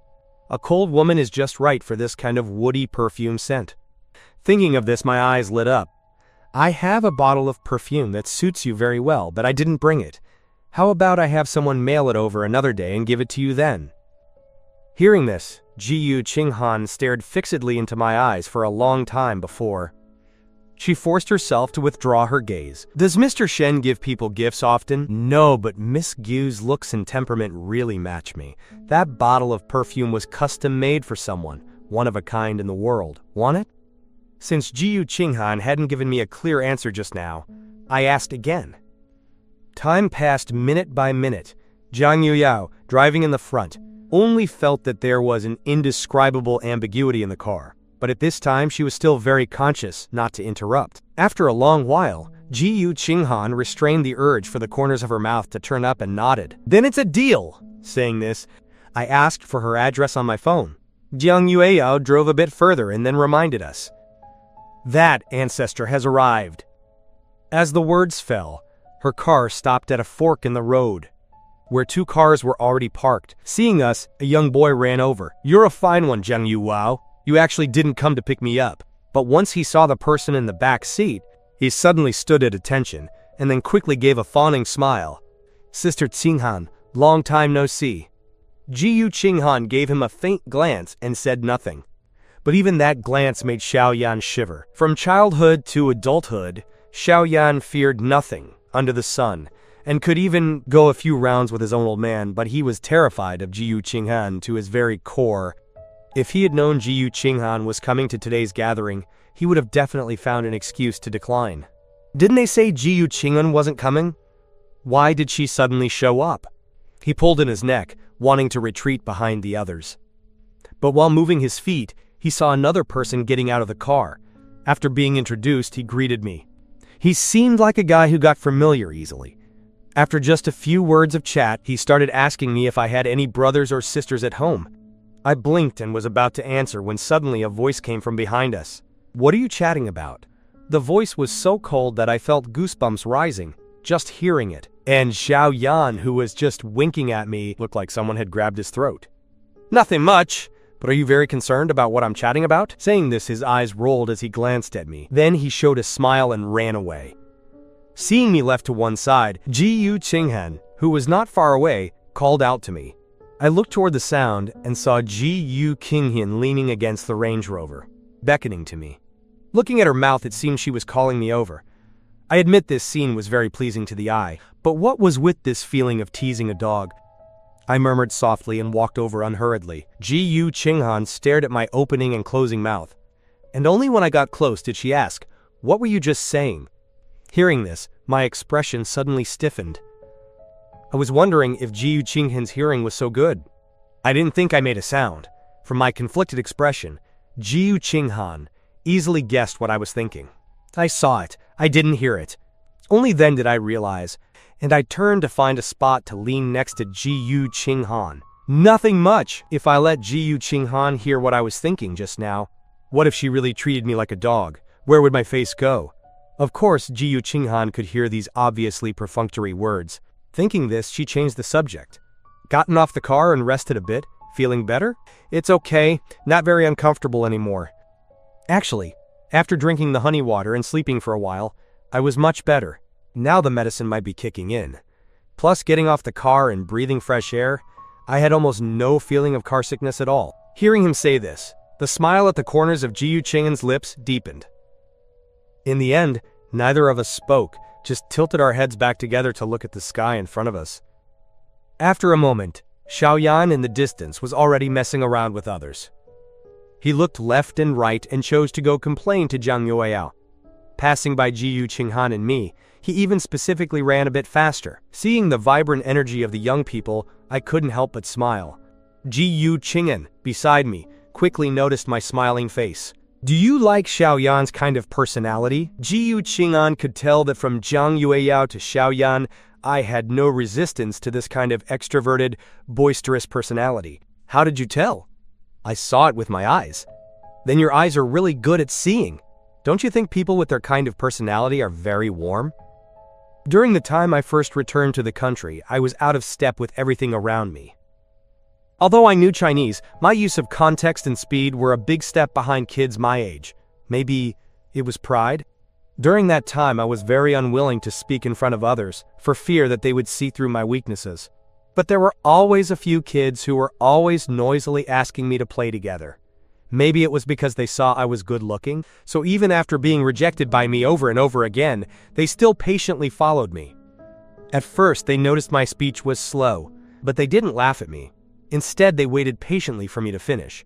A cold woman is just right for this kind of woody perfume scent. Thinking of this, my eyes lit up. "I have a bottle of perfume that suits you very well, but I didn't bring it. How about I have someone mail it over another day and give it to you then?" Hearing this, Ji Yu Qinghan stared fixedly into my eyes for a long time before she forced herself to withdraw her gaze. "Does Mr. Shen give people gifts often?" "No, but Miss Gu's looks and temperament really match me. That bottle of perfume was custom made for someone, one of a kind in the world. Want it?" Since Ji Yu Qinghan hadn't given me a clear answer just now, I asked again. Time passed minute by minute. Zhang Yueyao, driving in the front, only felt that there was an indescribable ambiguity in the car, but at this time she was still very conscious not to interrupt. After a long while, Ji Yu Qinghan restrained the urge for the corners of her mouth to turn up and nodded. "Then it's a deal!" Saying this, I asked for her address on my phone. Jiang Yueyao drove a bit further and then reminded us. That ancestor has arrived. As the words fell, her car stopped at a fork in the road, where two cars were already parked. Seeing us, a young boy ran over. You're a fine one, Jiang Yueyao. You actually didn't come to pick me up. But once he saw the person in the back seat, he suddenly stood at attention, and then quickly gave a fawning smile. Sister Qinghan, long time no see. Jiyu Qinghan gave him a faint glance and said nothing. But even that glance made Xiaoyan shiver. From childhood to adulthood, Xiaoyan feared nothing under the sun, and could even go a few rounds with his own old man, but he was terrified of Jiyu Qinghan to his very core. If he had known Jiyu Qinghan was coming to today's gathering, he would have definitely found an excuse to decline. Didn't they say Jiyu Qinghan wasn't coming? Why did she suddenly show up? He pulled in his neck, wanting to retreat behind the others. But while moving his feet, he saw another person getting out of the car. After being introduced, he greeted me. He seemed like a guy who got familiar easily. After just a few words of chat, he started asking me if I had any brothers or sisters at home. I blinked and was about to answer when suddenly a voice came from behind us. What are you chatting about? The voice was so cold that I felt goosebumps rising, just hearing it. And Xiaoyan, who was just winking at me, looked like someone had grabbed his throat. Nothing much, but are you very concerned about what I'm chatting about? Saying this, his eyes rolled as he glanced at me. Then he showed a smile and ran away. Seeing me left to one side, Jiyu Qinghan, who was not far away, called out to me. I looked toward the sound and saw Jiyu Qinghan leaning against the Range Rover, beckoning to me. Looking at her mouth, it seemed she was calling me over. I admit this scene was very pleasing to the eye, but what was with this feeling of teasing a dog? I murmured softly and walked over unhurriedly. Jiyu Qinghan stared at my opening and closing mouth, and only when I got close did she ask, "What were you just saying?" Hearing this, my expression suddenly stiffened. I was wondering if Jiyu Qinghan's hearing was so good. I didn't think I made a sound. From my conflicted expression, Jiyu Qinghan easily guessed what I was thinking. I saw it. I didn't hear it. Only then did I realize, and I turned to find a spot to lean next to Jiyu Qinghan. Nothing much. If I let Jiyu Qinghan hear what I was thinking just now, what if she really treated me like a dog? Where would my face go? Of course, Jiyu Qinghan could hear these obviously perfunctory words. Thinking this, she changed the subject. Gotten off the car and rested a bit, feeling better? It's okay, not very uncomfortable anymore. Actually, after drinking the honey water and sleeping for a while, I was much better. Now the medicine might be kicking in. Plus, getting off the car and breathing fresh air, I had almost no feeling of car sickness at all. Hearing him say this, the smile at the corners of Jiyu Qinghan's lips deepened. In the end, neither of us spoke, just tilted our heads back together to look at the sky in front of us. After a moment, Xiaoyan in the distance was already messing around with others. He looked left and right and chose to go complain to Jiang Yueyao. Passing by Jiyu Qinghan and me, he even specifically ran a bit faster. Seeing the vibrant energy of the young people, I couldn't help but smile. Jiyu Qinghan, beside me, quickly noticed my smiling face. Do you like Xiaoyan's kind of personality? Jiyu Qinghan could tell that from Jiang Yueyao to Xiaoyan, I had no resistance to this kind of extroverted, boisterous personality. How did you tell? I saw it with my eyes. Then your eyes are really good at seeing. Don't you think people with their kind of personality are very warm? During the time I first returned to the country, I was out of step with everything around me. Although I knew Chinese, my use of context and speed were a big step behind kids my age. Maybe it was pride? During that time, I was very unwilling to speak in front of others, for fear that they would see through my weaknesses. But there were always a few kids who were always noisily asking me to play together. Maybe it was because they saw I was good looking, so even after being rejected by me over and over again, they still patiently followed me. At first, they noticed my speech was slow, but they didn't laugh at me. Instead, they waited patiently for me to finish.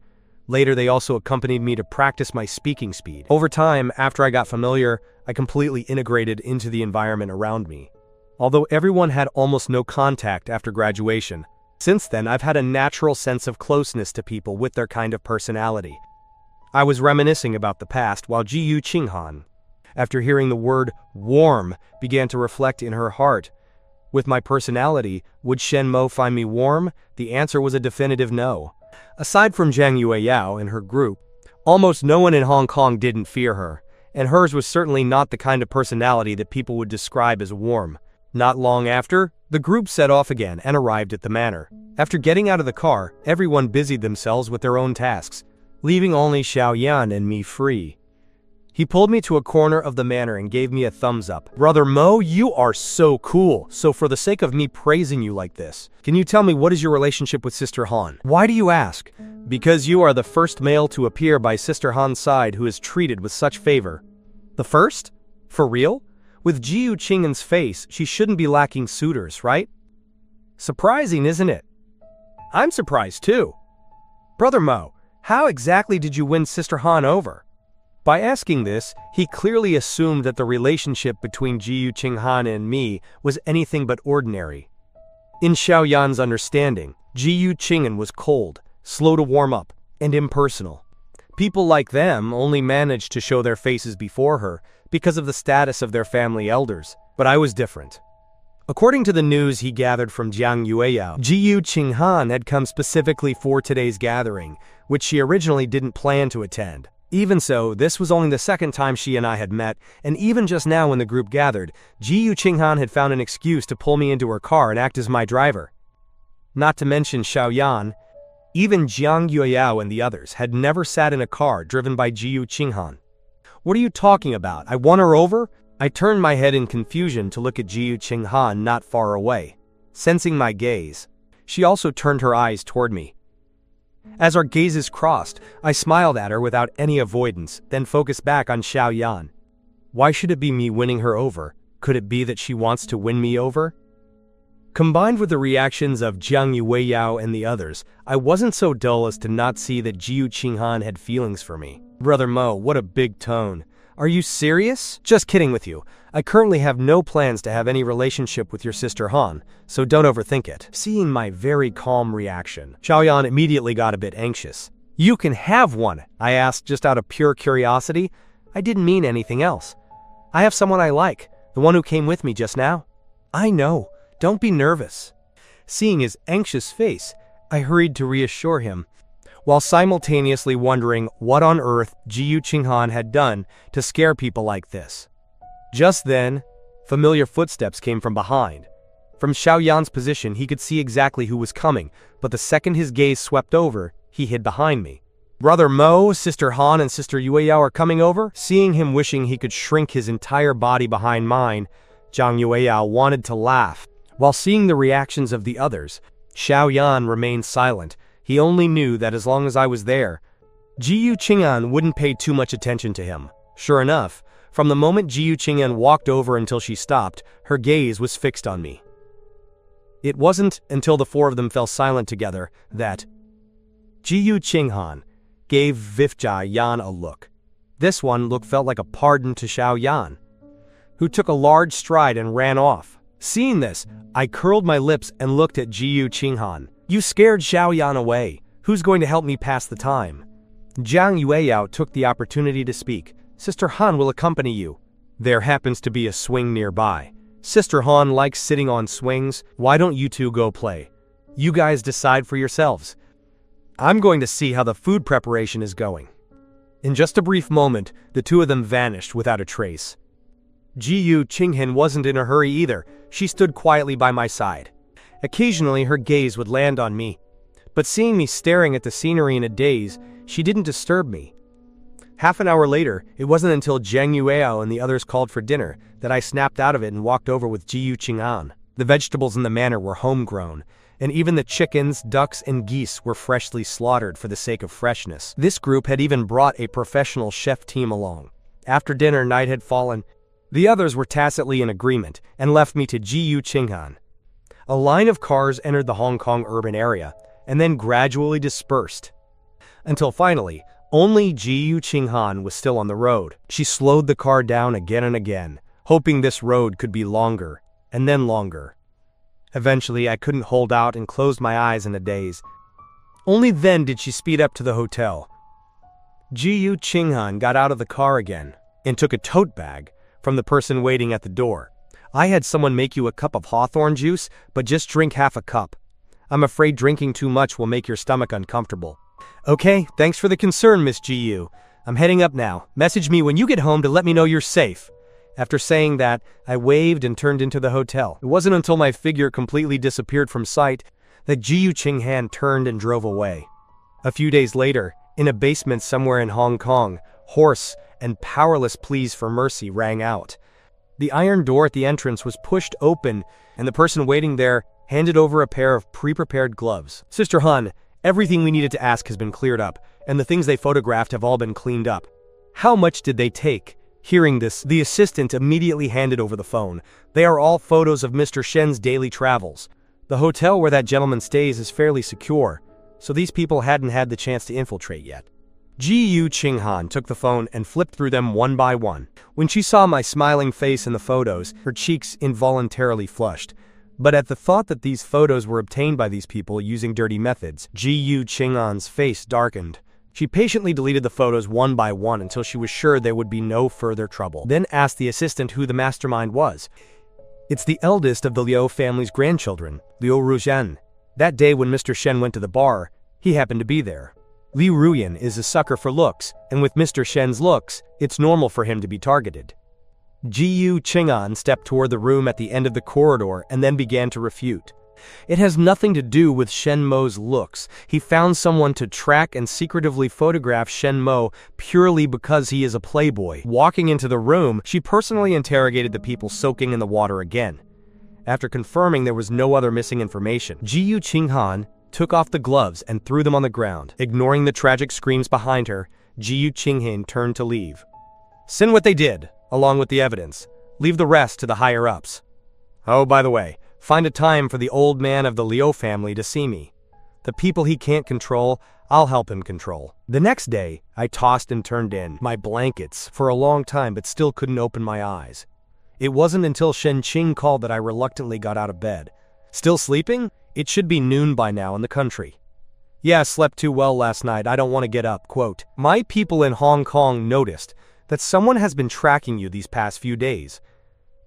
Later, they also accompanied me to practice my speaking speed. Over time, after I got familiar, I completely integrated into the environment around me. Although everyone had almost no contact after graduation, since then I've had a natural sense of closeness to people with their kind of personality. I was reminiscing about the past while Jiyu Qinghan, after hearing the word warm, began to reflect in her heart. With my personality, would Shenmo find me warm? The answer was a definitive no. Aside from Jiang Yueyao and her group, almost no one in Hong Kong didn't fear her, and hers was certainly not the kind of personality that people would describe as warm. Not long after, the group set off again and arrived at the manor. After getting out of the car, everyone busied themselves with their own tasks, leaving only Xiaoyan and me free. He pulled me to a corner of the manor and gave me a thumbs up. Brother Mo, you are so cool. So for the sake of me praising you like this, can you tell me what is your relationship with Sister Han? Why do you ask? Because you are the first male to appear by Sister Han's side who is treated with such favor. The first? For real? With Jiu Qing'an's face, she shouldn't be lacking suitors, right? Surprising, isn't it? I'm surprised too. Brother Mo, how exactly did you win Sister Han over? By asking this, he clearly assumed that the relationship between Jiu Qinghan and me was anything but ordinary. In Xiaoyan's understanding, Jiu Qing'an was cold, slow to warm up, and impersonal. People like them only managed to show their faces before her because of the status of their family elders, but I was different. According to the news he gathered from Jiang Yueyao, Jiu Qinghan had come specifically for today's gathering, which she originally didn't plan to attend. Even so, this was only the second time she and I had met, and even just now when the group gathered, Jiu Qinghan had found an excuse to pull me into her car and act as my driver. Not to mention Xiaoyan, even Jiang Yueyao and the others had never sat in a car driven by Jiu Qinghan. What are you talking about? I won her over? I turned my head in confusion to look at Jiu Qinghan not far away. Sensing my gaze, she also turned her eyes toward me. As our gazes crossed, I smiled at her without any avoidance, then focused back on Xiaoyan. Why should it be me winning her over? Could it be that she wants to win me over? Combined with the reactions of Jiang Yueyao and the others, I wasn't so dull as to not see that Jiu Qinghan had feelings for me. Brother Mo, what a big tone. Are you serious? Just kidding with you. I currently have no plans to have any relationship with your sister Han, so don't overthink it. Seeing my very calm reaction, Xiaoyan immediately got a bit anxious. You can have one, I asked just out of pure curiosity. I didn't mean anything else. I have someone I like, the one who came with me just now. I know. Don't be nervous. Seeing his anxious face, I hurried to reassure him, while simultaneously wondering what on earth Jiu Qinghan had done to scare people like this. Just then, familiar footsteps came from behind. From Xiaoyan's position, he could see exactly who was coming, but the second his gaze swept over, he hid behind me. Brother Mo, Sister Han, and Sister Yueyao are coming over? Seeing him wishing he could shrink his entire body behind mine, Jiang Yueyao wanted to laugh. While seeing the reactions of the others, Xiaoyan remained silent. He only knew that as long as I was there, Jiu Qing'an wouldn't pay too much attention to him. Sure enough, from the moment Jiu Qing'an walked over until she stopped, her gaze was fixed on me. It wasn't until the four of them fell silent together that Jiu Qing'an gave Xiaoyan a look. This one look felt like a pardon to Xiaoyan, who took a large stride and ran off. Seeing this, I curled my lips and looked at Jiu Qing'an. You scared Xiaoyan away. Who's going to help me pass the time? Jiang Yueyao took the opportunity to speak. Sister Han will accompany you. There happens to be a swing nearby. Sister Han likes sitting on swings. Why don't you two go play? You guys decide for yourselves. I'm going to see how the food preparation is going. In just a brief moment, the two of them vanished without a trace. Jiu Qing'an wasn't in a hurry either. She stood quietly by my side. Occasionally, her gaze would land on me, but seeing me staring at the scenery in a daze, she didn't disturb me. Half an hour later, it wasn't until Jiang Yueyao and the others called for dinner that I snapped out of it and walked over with Jiu Qing'an. The vegetables in the manor were homegrown, and even the chickens, ducks, and geese were freshly slaughtered for the sake of freshness. This group had even brought a professional chef team along. After dinner, night had fallen. The others were tacitly in agreement and left me to Jiu Qing'an. A line of cars entered the Hong Kong urban area and then gradually dispersed, until finally, only Jiu Qing'an was still on the road. She slowed the car down again and again, hoping this road could be longer, and then longer. Eventually, I couldn't hold out and closed my eyes in a daze. Only then did she speed up to the hotel. Jiu Qing'an got out of the car again and took a tote bag from the person waiting at the door. I had someone make you a cup of hawthorn juice, but just drink half a cup. I'm afraid drinking too much will make your stomach uncomfortable. Okay, thanks for the concern, Miss GU. I'm heading up now. Message me when you get home to let me know you're safe. After saying that, I waved and turned into the hotel. It wasn't until my figure completely disappeared from sight that Jiu Qinghan turned and drove away. A few days later, in a basement somewhere in Hong Kong, hoarse and powerless pleas for mercy rang out. The iron door at the entrance was pushed open, and the person waiting there handed over a pair of pre-prepared gloves. Sister Han, everything we needed to ask has been cleared up, and the things they photographed have all been cleaned up. How much did they take? Hearing this, the assistant immediately handed over the phone. They are all photos of Mr. Shen's daily travels. The hotel where that gentleman stays is fairly secure, so these people hadn't had the chance to infiltrate yet. Jiu Qinghan took the phone and flipped through them one by one. When she saw my smiling face in the photos, her cheeks involuntarily flushed. But at the thought that these photos were obtained by these people using dirty methods, Jiu Qinghan's face darkened. She patiently deleted the photos one by one until she was sure there would be no further trouble, then asked the assistant who the mastermind was. It's the eldest of the Liu family's grandchildren, Liu Ruyan. That day when Mr. Shen went to the bar, he happened to be there. Liu Ruyan is a sucker for looks, and with Mr. Shen's looks, it's normal for him to be targeted. Jiu Qinghan stepped toward the room at the end of the corridor and then began to refute. It has nothing to do with Shenmo's looks. He found someone to track and secretively photograph Shenmo purely because he is a playboy. Walking into the room, she personally interrogated the people soaking in the water again. After confirming there was no other missing information, Jiu Qinghan took off the gloves and threw them on the ground. Ignoring the tragic screams behind her, Jiu Qinghan turned to leave. Send what they did, along with the evidence. Leave the rest to the higher-ups. Oh, by the way, find a time for the old man of the Liu family to see me. The people he can't control, I'll help him control. The next day, I tossed and turned in my blankets for a long time but still couldn't open my eyes. It wasn't until Shen Qing called that I reluctantly got out of bed. Still sleeping? It should be noon by now in the country. Yeah, slept too well last night, I don't want to get up. Quote, my people in Hong Kong noticed that someone has been tracking you these past few days.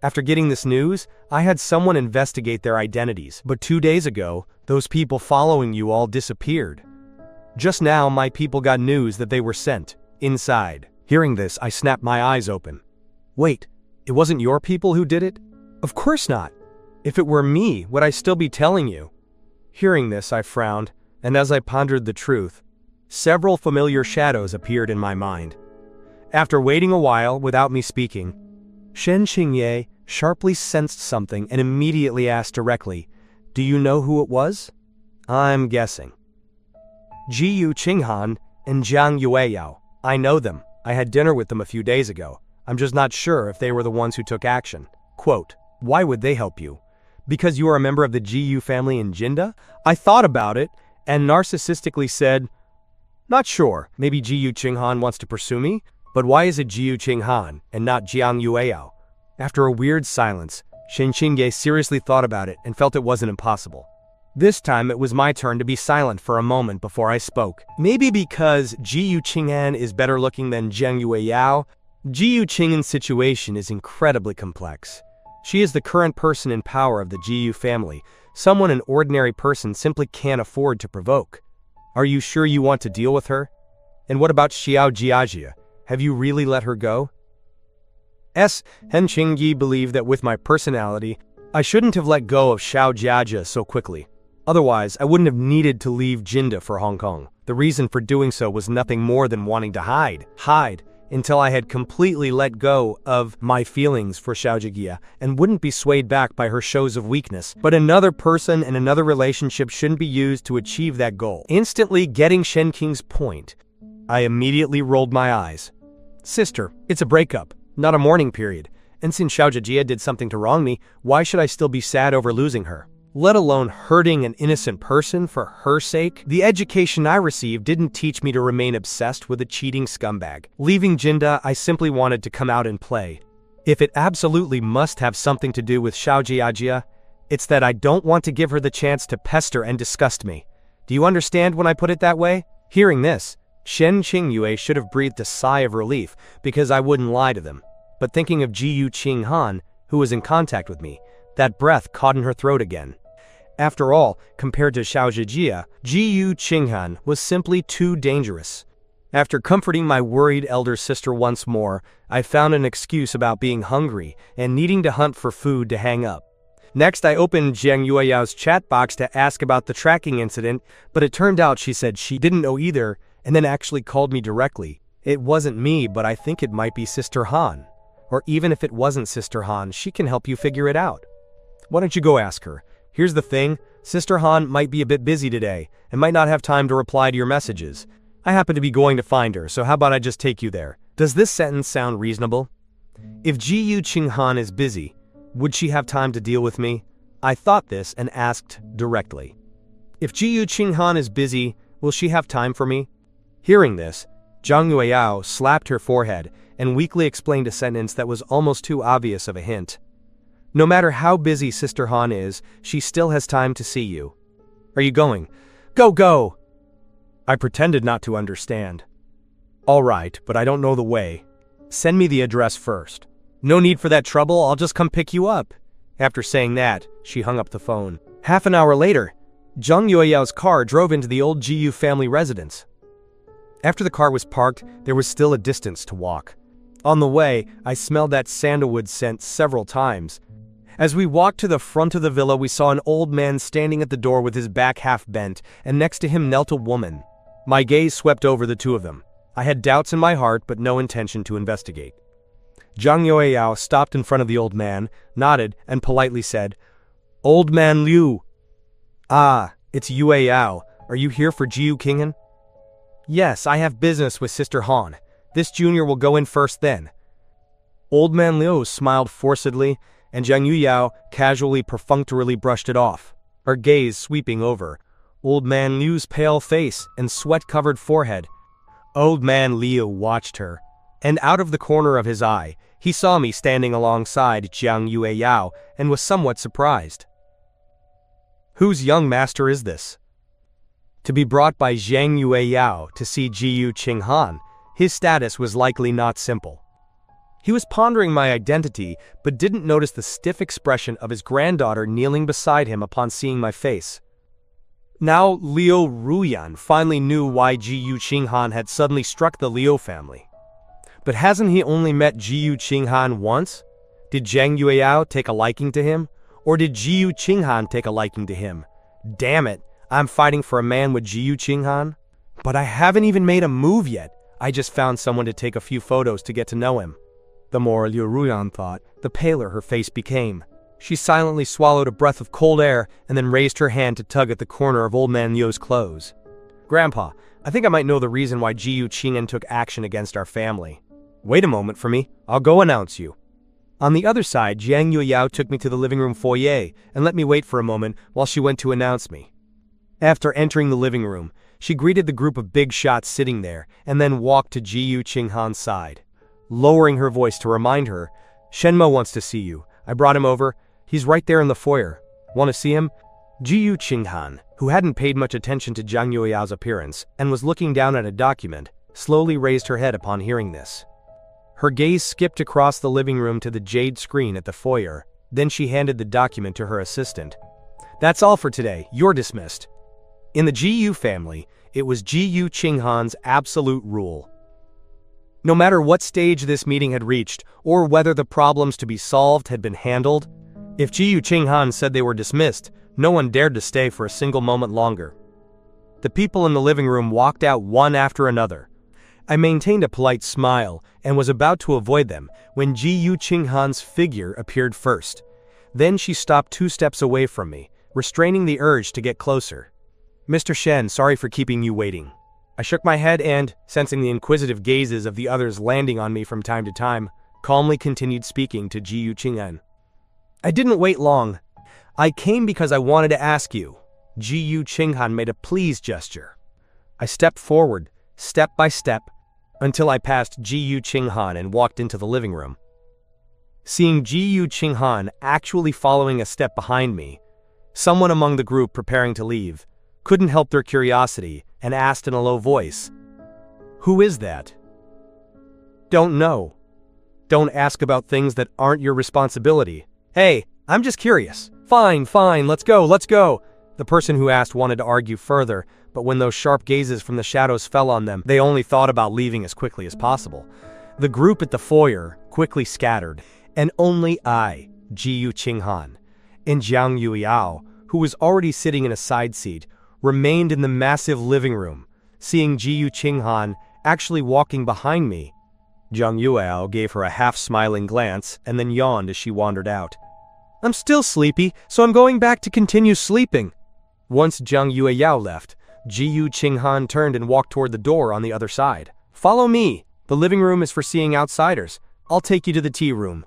After getting this news, I had someone investigate their identities, but 2 days ago, those people following you all disappeared. Just now, my people got news that they were sent inside. Hearing this, I snapped my eyes open. Wait, it wasn't your people who did it? Of course not. If it were me, would I still be telling you? Hearing this, I frowned, and as I pondered the truth, several familiar shadows appeared in my mind. After waiting a while without me speaking, Shen Qingye sharply sensed something and immediately asked directly, do you know who it was? I'm guessing. Jiu Qinghan and Jiang Yueyao. I know them. I had dinner with them a few days ago. I'm just not sure if they were the ones who took action. Quote, why would they help you? Because you are a member of the Jiu family in Jinda? I thought about it and narcissistically said, not sure, maybe Jiu Qinghan wants to pursue me? But why is it Jiu Qinghan and not Jiang Yueyao? After a weird silence, Shen Qingye seriously thought about it and felt it wasn't impossible. This time it was my turn to be silent for a moment before I spoke. Maybe because Jiu Qinghan is better looking than Jiang Yueyao, Jiu Qinghan's situation is incredibly complex. She is the current person in power of the Jiu family, someone an ordinary person simply can't afford to provoke. Are you sure you want to deal with her? And what about Xiao Jiajia? Have you really let her go? Hen Qingyi believed that with my personality, I shouldn't have let go of Xiao Jiajia so quickly. Otherwise, I wouldn't have needed to leave Jinda for Hong Kong. The reason for doing so was nothing more than wanting to hide, until I had completely let go of my feelings for Xiao Jiajia and wouldn't be swayed back by her shows of weakness. But another person and another relationship shouldn't be used to achieve that goal. Instantly getting Shen Qing's point, I immediately rolled my eyes. Sister, it's a breakup, not a mourning period. And since Xiao Jiajia did something to wrong me, why should I still be sad over losing her? Let alone hurting an innocent person for her sake? The education I received didn't teach me to remain obsessed with a cheating scumbag. Leaving Jinda, I simply wanted to come out and play. If it absolutely must have something to do with Xiao Jiajia, it's that I don't want to give her the chance to pester and disgust me. Do you understand when I put it that way? Hearing this, Shen Qingyue should have breathed a sigh of relief because I wouldn't lie to them. But thinking of Jiu Qinghan, who was in contact with me, that breath caught in her throat again. After all, compared to Xiao Zhijia, Jiyu Qinghan was simply too dangerous. After comforting my worried elder sister once more, I found an excuse about being hungry and needing to hunt for food to hang up. Next, I opened Jiang Yueyao's chat box to ask about the tracking incident, but it turned out she said she didn't know either and then actually called me directly. It wasn't me, but I think it might be Sister Han. Or even if it wasn't Sister Han, she can help you figure it out. Why don't you go ask her? Here's the thing, Sister Han might be a bit busy today and might not have time to reply to your messages. I happen to be going to find her, so how about I just take you there? Does this sentence sound reasonable? If Jiyu Qinghan is busy, would she have time to deal with me? I thought this and asked directly. If Jiyu Qinghan is busy, will she have time for me? Hearing this, Zhang Yueyao slapped her forehead and weakly explained a sentence that was almost too obvious of a hint. No matter how busy Sister Han is, she still has time to see you. Are you going? Go! I pretended not to understand. All right, but I don't know the way. Send me the address first. No need for that trouble, I'll just come pick you up. After saying that, she hung up the phone. Half an hour later, Zhang Yueyao's car drove into the old Jiyu family residence. After the car was parked, there was still a distance to walk. On the way, I smelled that sandalwood scent several times. As we walked to the front of the villa, we saw an old man standing at the door with his back half bent, and next to him knelt a woman. My gaze swept over the two of them. I had doubts in my heart, but no intention to investigate. Zhang Yueyao stopped in front of the old man, nodded, and politely said, "Old man Liu." "Ah, it's Yueyao. Are you here for Jiyu Qinghan?" "Yes, I have business with Sister Han. This junior will go in first then." Old man Liu smiled forcedly, and Zhang Yueyao casually perfunctorily brushed it off, her gaze sweeping over Old man Liu's pale face and sweat-covered forehead. Old man Liu watched her, and out of the corner of his eye, he saw me standing alongside Zhang Yueyao and was somewhat surprised. Whose young master is this? To be brought by Zhang Yueyao to see Jiyu Qinghan, his status was likely not simple. He was pondering my identity, but didn't notice the stiff expression of his granddaughter kneeling beside him upon seeing my face. Now Liu Ruyan finally knew why Jiyu Qinghan had suddenly struck the Liu family. But hasn't he only met Jiyu Qinghan once? Did Zhang Yueyao take a liking to him? Or did Jiyu Qinghan take a liking to him? Damn it, I'm fighting for a man with Jiyu Qinghan? But I haven't even made a move yet. I just found someone to take a few photos to get to know him. The more Liu Ruyan thought, the paler her face became. She silently swallowed a breath of cold air and then raised her hand to tug at the corner of old man Liu's clothes. "Grandpa, I think I might know the reason why Jiyu Qinghan took action against our family. Wait a moment for me, I'll go announce you." On the other side, Zhang Yueyao took me to the living room foyer and let me wait for a moment while she went to announce me. After entering the living room, she greeted the group of big shots sitting there and then walked to Jiyu Qinghan's side. Lowering her voice to remind her, "Shenmo wants to see you. I brought him over. He's right there in the foyer. Want to see him?" Jiyu Qinghan, who hadn't paid much attention to Zhang Yueyao's appearance and was looking down at a document, slowly raised her head upon hearing this. Her gaze skipped across the living room to the jade screen at the foyer, then she handed the document to her assistant. "That's all for today, you're dismissed." In the Jiyu family, it was Jiyu Qinghan's absolute rule. No matter what stage this meeting had reached, or whether the problems to be solved had been handled, if Jiyu Qinghan said they were dismissed, no one dared to stay for a single moment longer. The people in the living room walked out one after another. I maintained a polite smile and was about to avoid them when Jiyu Qinghan's figure appeared first. Then she stopped 2 steps away from me, restraining the urge to get closer. "Mr. Shen, sorry for keeping you waiting." I shook my head and, sensing the inquisitive gazes of the others landing on me from time to time, calmly continued speaking to Jiyu Qinghan. "I didn't wait long. I came because I wanted to ask you." Jiyu Qinghan made a please gesture. I stepped forward, step by step, until I passed Jiyu Qinghan and walked into the living room. Seeing Jiyu Qinghan actually following a step behind me, someone among the group preparing to leave couldn't help their curiosity and asked in a low voice, "Who is that?" "Don't know. Don't ask about things that aren't your responsibility." "Hey, I'm just curious. Fine, fine, let's go, let's go. The person who asked wanted to argue further, but when those sharp gazes from the shadows fell on them, they only thought about leaving as quickly as possible. The group at the foyer quickly scattered, and only I, Jiyu Qinghan, and Jiang Yueyao, who was already sitting in a side seat, remained in the massive living room. Seeing Jiyu Qinghan actually walking behind me, Jiang Yueyao gave her a half-smiling glance and then yawned as she wandered out. I'm still sleepy, so I'm going back to continue sleeping. Once Jiang Yueyao left, Jiyu Qinghan turned and walked toward the door on the other side. Follow me. The living room is for seeing outsiders. I'll take you to the tea room.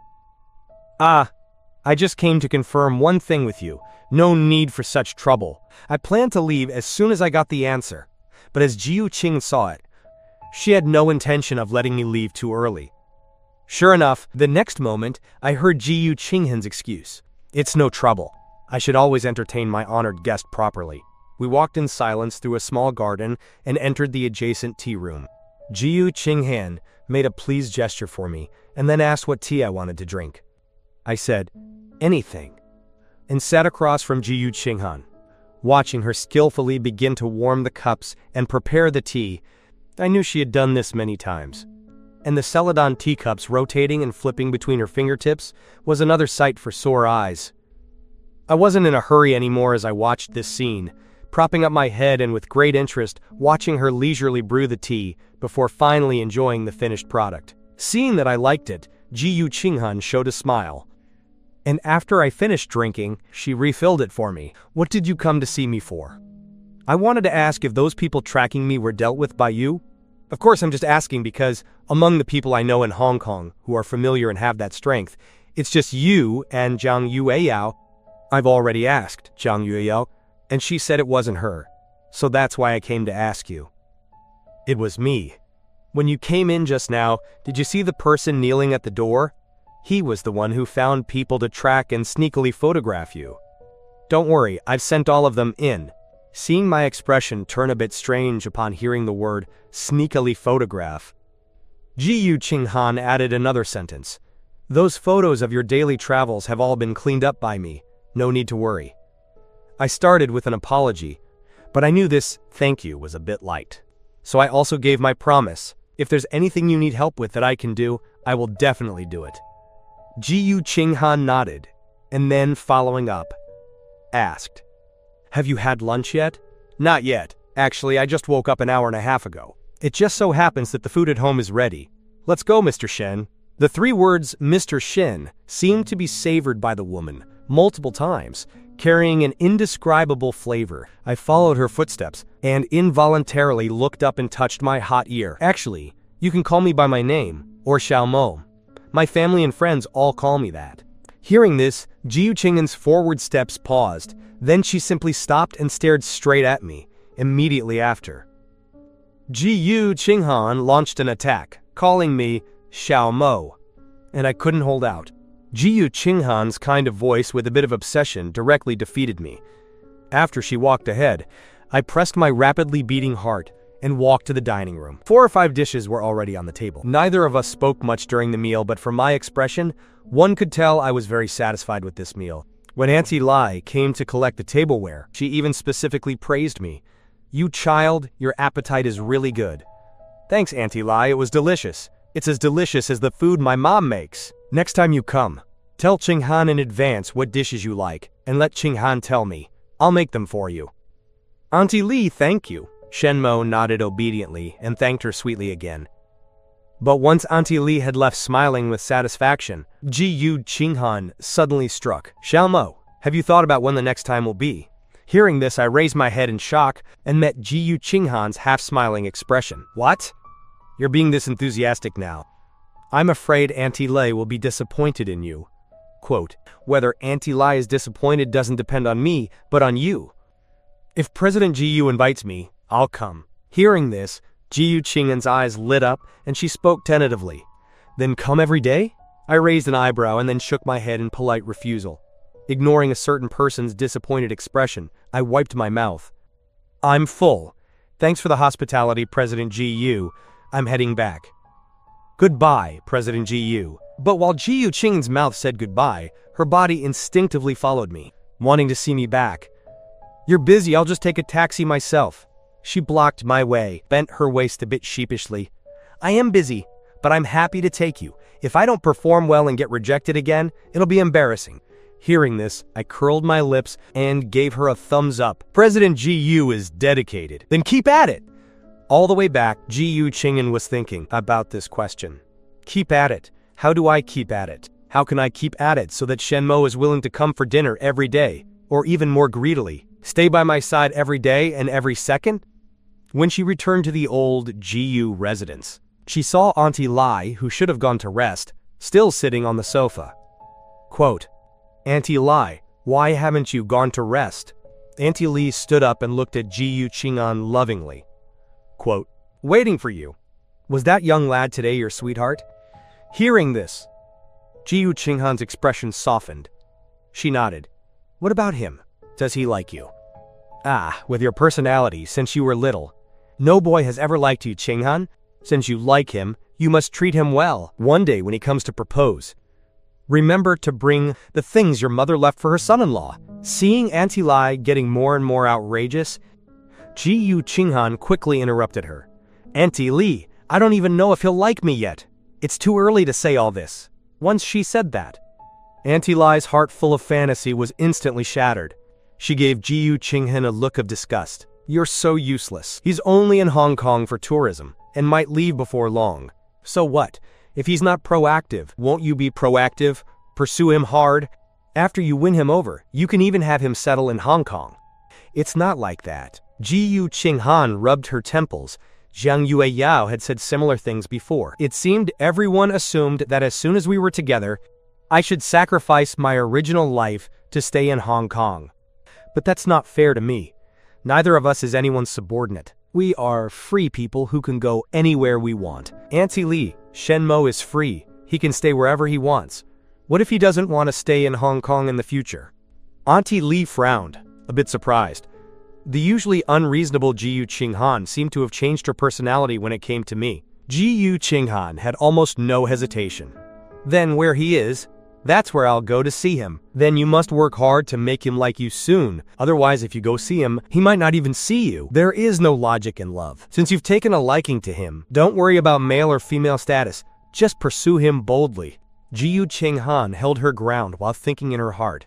I just came to confirm one thing with you. No need for such trouble. I planned to leave as soon as I got the answer. But as Jiyu Qing saw it, she had no intention of letting me leave too early. Sure enough, the next moment, I heard Jiyu Qinghan's excuse. It's no trouble. I should always entertain my honored guest properly. We walked in silence through a small garden and entered the adjacent tea room. Jiyu Qinghan made a pleased gesture for me and then asked what tea I wanted to drink. I said, anything, and sat across from Jiyu Qinghan. Watching her skillfully begin to warm the cups and prepare the tea, I knew she had done this many times. And the Celadon teacups rotating and flipping between her fingertips was another sight for sore eyes. I wasn't in a hurry anymore as I watched this scene, propping up my head and with great interest watching her leisurely brew the tea before finally enjoying the finished product. Seeing that I liked it, Jiyu Qinghan showed a smile. And after I finished drinking, she refilled it for me. What did you come to see me for? I wanted to ask if those people tracking me were dealt with by you. Of course, I'm just asking because among the people I know in Hong Kong who are familiar and have that strength, it's just you and Jiang Yueyao. I've already asked Jiang Yueyao, and she said it wasn't her. So that's why I came to ask you. It was me. When you came in just now, did you see the person kneeling at the door? He was the one who found people to track and sneakily photograph you. Don't worry, I've sent all of them in. Seeing my expression turn a bit strange upon hearing the word sneakily photograph, Jiyu Qinghan added another sentence. Those photos of your daily travels have all been cleaned up by me. No need to worry. I started with an apology, but I knew this thank you was a bit light. So I also gave my promise. If there's anything you need help with that I can do, I will definitely do it. Jiyu Qinghan nodded, and then following up, asked, have you had lunch yet? Not yet. Actually, I just woke up an hour and a half ago. It just so happens that the food at home is ready. Let's go, Mr. Shen. The three words, Mr. Shen, seemed to be savored by the woman multiple times, carrying an indescribable flavor. I followed her footsteps and involuntarily looked up and touched my hot ear. Actually, you can call me by my name, or Shenmo. My family and friends all call me that. Hearing this, Jiyu Qinghan's forward steps paused, then she simply stopped and stared straight at me, immediately after. Jiyu Qinghan launched an attack, calling me Shenmo, and I couldn't hold out. Jiyu Qinghan's kind of voice with a bit of obsession directly defeated me. After she walked ahead, I pressed my rapidly beating heart and walked to the dining room. 4 or 5 dishes were already on the table. Neither of us spoke much during the meal, but from my expression, one could tell I was very satisfied with this meal. When Auntie Lai came to collect the tableware, she even specifically praised me. You child, your appetite is really good. Thanks, Auntie Lai, it was delicious. It's as delicious as the food my mom makes. Next time you come, tell Qinghan in advance what dishes you like, and let Qinghan tell me. I'll make them for you. Auntie Li, thank you. Shenmo nodded obediently and thanked her sweetly again. But once Auntie Li had left smiling with satisfaction, Jiyu Qinghan suddenly struck. Shenmo, have you thought about when the next time will be? Hearing this, I raised my head in shock and met Jiyu Qinghan's half-smiling expression. What? You're being this enthusiastic now. I'm afraid Auntie Lai will be disappointed in you. Quote, whether Auntie Lai is disappointed doesn't depend on me, but on you. If President Jiyu invites me, I'll come. Hearing this, Jiyu Qinghan's eyes lit up and she spoke tentatively. Then come every day? I raised an eyebrow and then shook my head in polite refusal. Ignoring a certain person's disappointed expression, I wiped my mouth. I'm full. Thanks for the hospitality, President Jiyu. I'm heading back. Goodbye, President Jiyu. But while Jiyu Qing's mouth said goodbye, her body instinctively followed me. wanting to see me back. "You're busy, I'll just take a taxi myself." She blocked my way, bent her waist a bit sheepishly. "I am busy, but I'm happy to take you. If I don't perform well and get rejected again, it'll be embarrassing." Hearing this, I curled my lips and gave her a thumbs up. President GU is dedicated. Then keep at it. All the way back, GU Chinghan was thinking about this question. Keep at it. How do I keep at it? How can I keep at it so that Shenmo is willing to come for dinner every day, or even more greedily, stay by my side every day and every second? When she returned to the old GU residence, she saw Auntie Lai, who should have gone to rest, still sitting on the sofa. Quote, "Auntie Lai, why haven't you gone to rest?" Auntie Li stood up and looked at GU Chinghan lovingly. Quote, "Waiting for you. Was that young lad today your sweetheart?" Hearing this, GU Chinghan's expression softened. She nodded. "What about him? Does he like you?" "Ah, with your personality since you were little. No boy has ever liked you, Chinghan. Since you like him, you must treat him well one day when he comes to propose. Remember to bring the things your mother left for her son-in-law." Seeing Auntie Lai getting more and more outrageous, GU Chinghan quickly interrupted her. "Auntie Li, I don't even know if he'll like me yet. It's too early to say all this." Once she said that, Auntie Lai's heart full of fantasy was instantly shattered. She gave GU Chinghan a look of disgust. "You're so useless. He's only in Hong Kong for tourism, and might leave before long. So what? If he's not proactive, won't you be proactive? Pursue him hard. After you win him over, you can even have him settle in Hong Kong." "It's not like that." GU Chinghan rubbed her temples. Zhang Yueyao had said similar things before. "It seemed everyone assumed that as soon as we were together, I should sacrifice my original life to stay in Hong Kong. But that's not fair to me. Neither of us is anyone's subordinate. We are free people who can go anywhere we want. Auntie Li, Shenmo is free. He can stay wherever he wants. What if he doesn't want to stay in Hong Kong in the future?" Auntie Li frowned, a bit surprised. The usually unreasonable GU Chinghan seemed to have changed her personality when it came to me. GU Chinghan had almost no hesitation. "Then where he is, that's where I'll go to see him. Then you must work hard to make him like you soon. Otherwise, if you go see him, he might not even see you. There is no logic in love. Since you've taken a liking to him, don't worry about male or female status. Just pursue him boldly." GU Chinghan held her ground while thinking in her heart.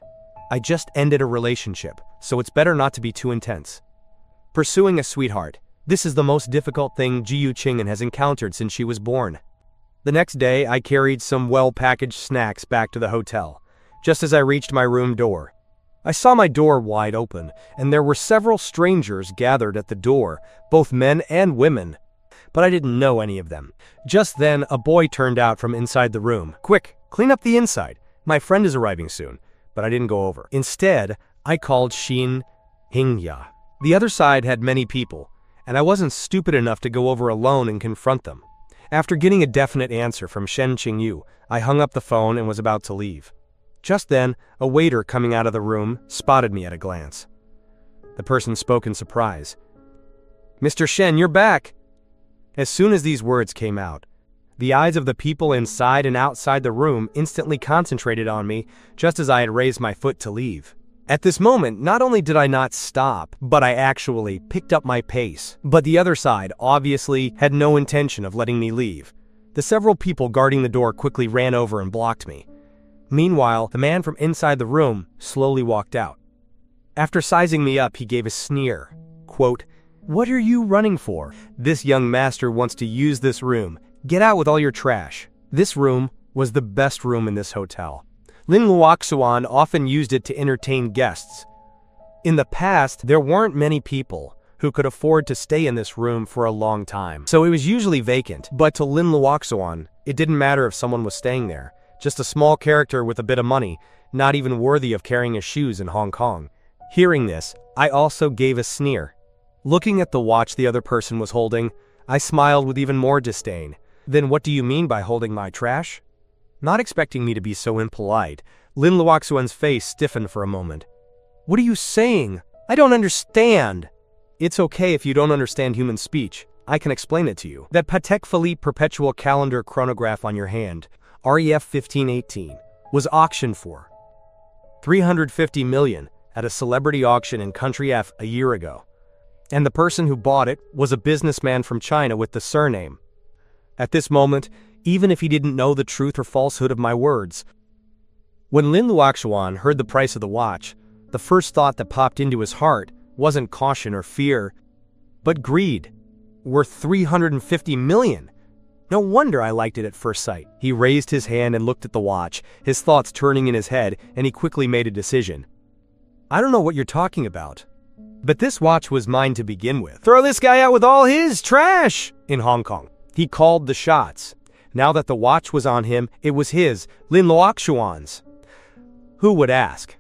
"I just ended a relationship, so it's better not to be too intense." Pursuing a sweetheart. This is the most difficult thing GU Chinghan has encountered since she was born. The next day, I carried some well-packaged snacks back to the hotel. Just as I reached my room door, I saw my door wide open, and there were several strangers gathered at the door, both men and women. But I didn't know any of them. Just then, a boy turned out from inside the room. "Quick, clean up the inside. My friend is arriving soon." But I didn't go over. Instead, I called Xin Hingya. The other side had many people, and I wasn't stupid enough to go over alone and confront them. After getting a definite answer from Shen Qingyu, I hung up the phone and was about to leave. Just then, a waiter coming out of the room spotted me at a glance. The person spoke in surprise. "Mr. Shen, you're back!" As soon as these words came out, the eyes of the people inside and outside the room instantly concentrated on me, just as I had raised my foot to leave. At this moment, not only did I not stop, but I actually picked up my pace. But the other side obviously had no intention of letting me leave. The several people guarding the door quickly ran over and blocked me. Meanwhile, the man from inside the room slowly walked out. After sizing me up, he gave a sneer. Quote, "What are you running for? This young master wants to use this room. Get out with all your trash." This room was the best room in this hotel. Lin Luoxuan often used it to entertain guests. In the past, there weren't many people who could afford to stay in this room for a long time, so it was usually vacant. But to Lin Luoxuan, it didn't matter if someone was staying there. Just a small character with a bit of money, not even worthy of carrying his shoes in Hong Kong. Hearing this, I also gave a sneer. Looking at the watch the other person was holding, I smiled with even more disdain. "Then what do you mean by holding my trash?" Not expecting me to be so impolite, Lin Luoxuan's face stiffened for a moment. "What are you saying? I don't understand." "It's okay if you don't understand human speech. I can explain it to you. That Patek Philippe perpetual calendar chronograph on your hand, REF 1518, was auctioned for 350 million. at a celebrity auction in Country F a year ago. And the person who bought it was a businessman from China with the surname. At this moment, even if he didn't know the truth or falsehood of my words, when Lin Luoxuan heard the price of the watch, the first thought that popped into his heart wasn't caution or fear, but greed. Worth 350 million. No wonder I liked it at first sight. He raised his hand and looked at the watch, his thoughts turning in his head, and he quickly made a decision. I don't know what you're talking about, but this watch was mine to begin with. Throw this guy out with all his trash! In Hong Kong, he called the shots. Now that the watch was on him, it was his, Lin Luoxuan's. Who would ask?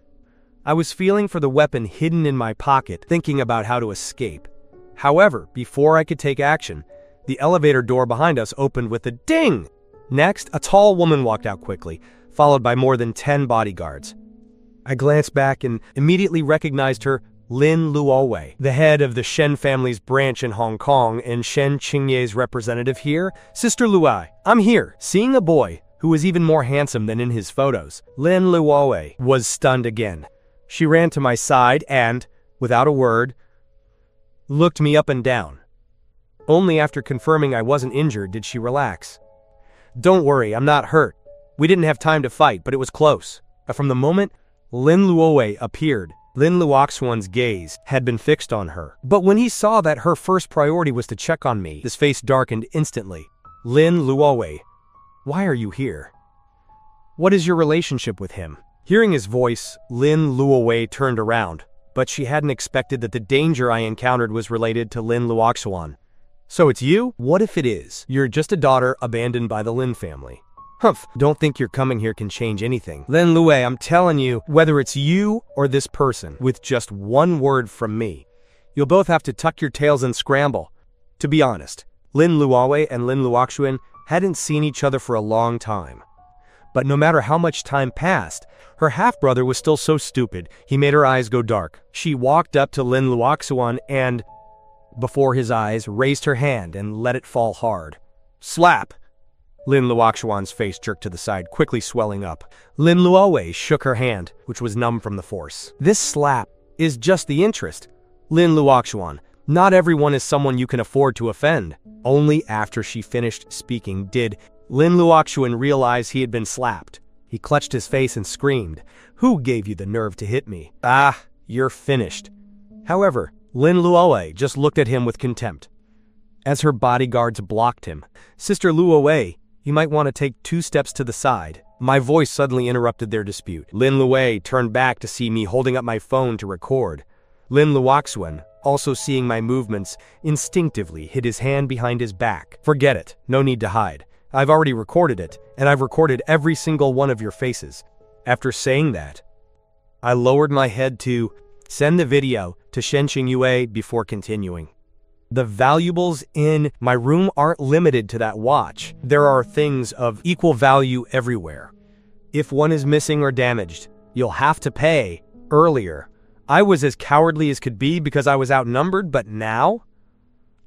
I was feeling for the weapon hidden in my pocket, thinking about how to escape. However, before I could take action, the elevator door behind us opened with a ding! Next, a tall woman walked out quickly, followed by more than 10 bodyguards. I glanced back and immediately recognized her, Lin Luowei, the head of the Shen family's branch in Hong Kong and Shen Qingye's representative here. Sister Luai, I'm here. Seeing a boy who was even more handsome than in his photos, Lin Luowei was stunned again. She ran to my side and, without a word, looked me up and down. Only after confirming I wasn't injured did she relax. Don't worry, I'm not hurt. We didn't have time to fight, but it was close. From the moment Lin Luowei appeared, Lin Luoxuan's gaze had been fixed on her. But when he saw that her first priority was to check on me, his face darkened instantly. Lin Luowei, why are you here? What is your relationship with him? Hearing his voice, Lin Luowei turned around, but she hadn't expected that the danger I encountered was related to Lin Luoxuan. So it's you? What if it is? You're just a daughter abandoned by the Lin family. Humph, don't think your coming here can change anything. Lin Luowei, I'm telling you, whether it's you or this person, with just one word from me, you'll both have to tuck your tails and scramble. To be honest, Lin Luowei and Lin Luoxuan hadn't seen each other for a long time. But no matter how much time passed, her half-brother was still so stupid, he made her eyes go dark. She walked up to Lin Luoxuan and, before his eyes, raised her hand and let it fall hard. Slap! Lin Luoxuan's face jerked to the side, quickly swelling up. Lin Luowei shook her hand, which was numb from the force. This slap is just the interest. Lin Luoxuan, not everyone is someone you can afford to offend. Only after she finished speaking did Lin Luoxuan realize he had been slapped. He clutched his face and screamed, "Who gave you the nerve to hit me? Ah, you're finished." However, Lin Luowei just looked at him with contempt. As her bodyguards blocked him, Sister Luowei, you might want to take 2 steps to the side. My voice suddenly interrupted their dispute. Lin Luowei turned back to see me holding up my phone to record. Lin Luoxuan, also seeing my movements, instinctively hid his hand behind his back. Forget it, no need to hide. I've already recorded it, and I've recorded every single one of your faces. After saying that, I lowered my head to send the video to Shen Qingyue before continuing. The valuables in my room aren't limited to that watch. There are things of equal value everywhere. If one is missing or damaged, you'll have to pay. Earlier, I was as cowardly as could be because I was outnumbered, but now?